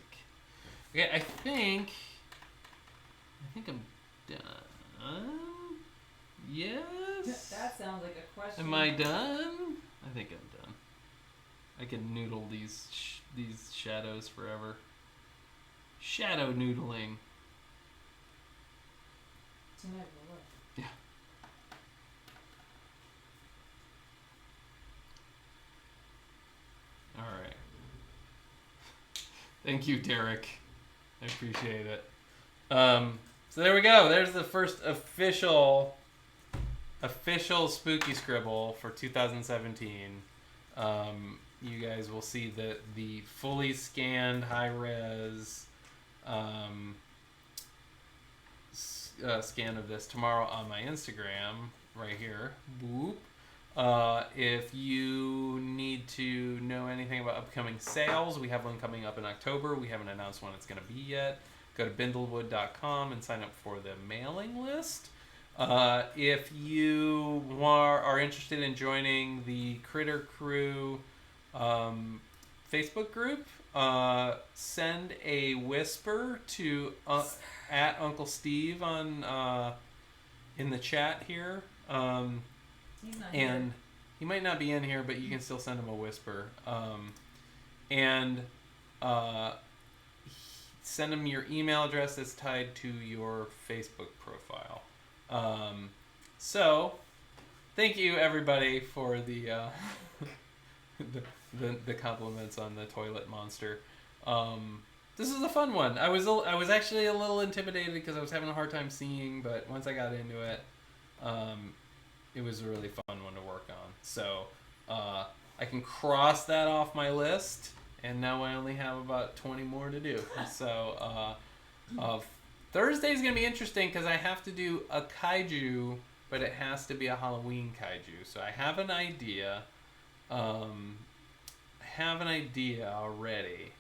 Okay, I think I'm done. Yes? That sounds like a question. Am I done? I think I'm done. I can noodle these shadows forever. Shadow noodling. Tonight will work. Yeah. All right. Thank you, Derek. I appreciate it. So there we go. There's the first official Spooky Scribble for 2017. You guys will see the fully scanned high-res scan of this tomorrow on my Instagram right here. Boop. If you need to know anything about upcoming sales, we have one coming up in October. We haven't announced when it's going to be yet. Go to bindlewood.com and sign up for the mailing list. If you are interested in joining the Critter Crew Facebook group, send a whisper to at Uncle Steve on in the chat here. He's not And here. he might not be in here, but you can still send him a whisper. Send him your email address that's tied to your Facebook profile. So, thank you everybody for the the compliments on the toilet monster. This is a fun one. I was actually a little intimidated because I was having a hard time seeing, but once I got into it, it was a really fun one to work on. So I can cross that off my list, and now I only have about 20 more to do. So Thursday's going to be interesting because I have to do a kaiju, but it has to be a Halloween kaiju. So I have an idea. Already,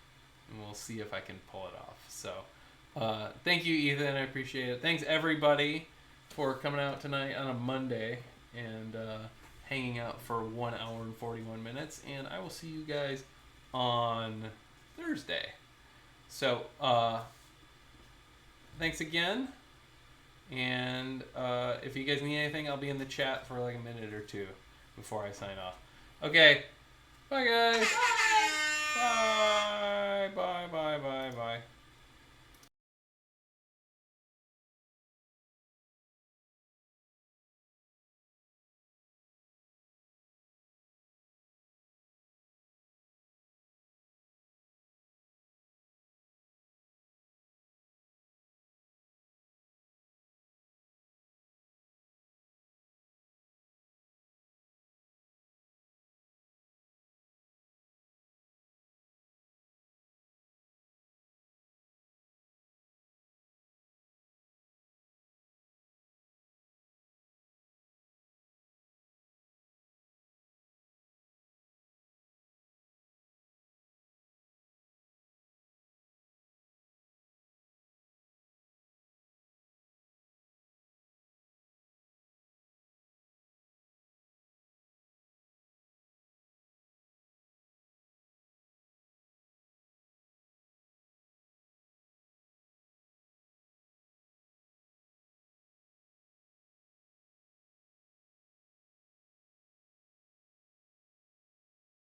and we'll see if I can pull it off. So thank you, Ethan. I appreciate it. Thanks, everybody, for coming out tonight on a Monday and hanging out for 1 hour and 41 minutes. And I will see you guys on Thursday. So, thanks again. And if you guys need anything, I'll be in the chat for like a minute or two before I sign off. Okay. Bye, guys.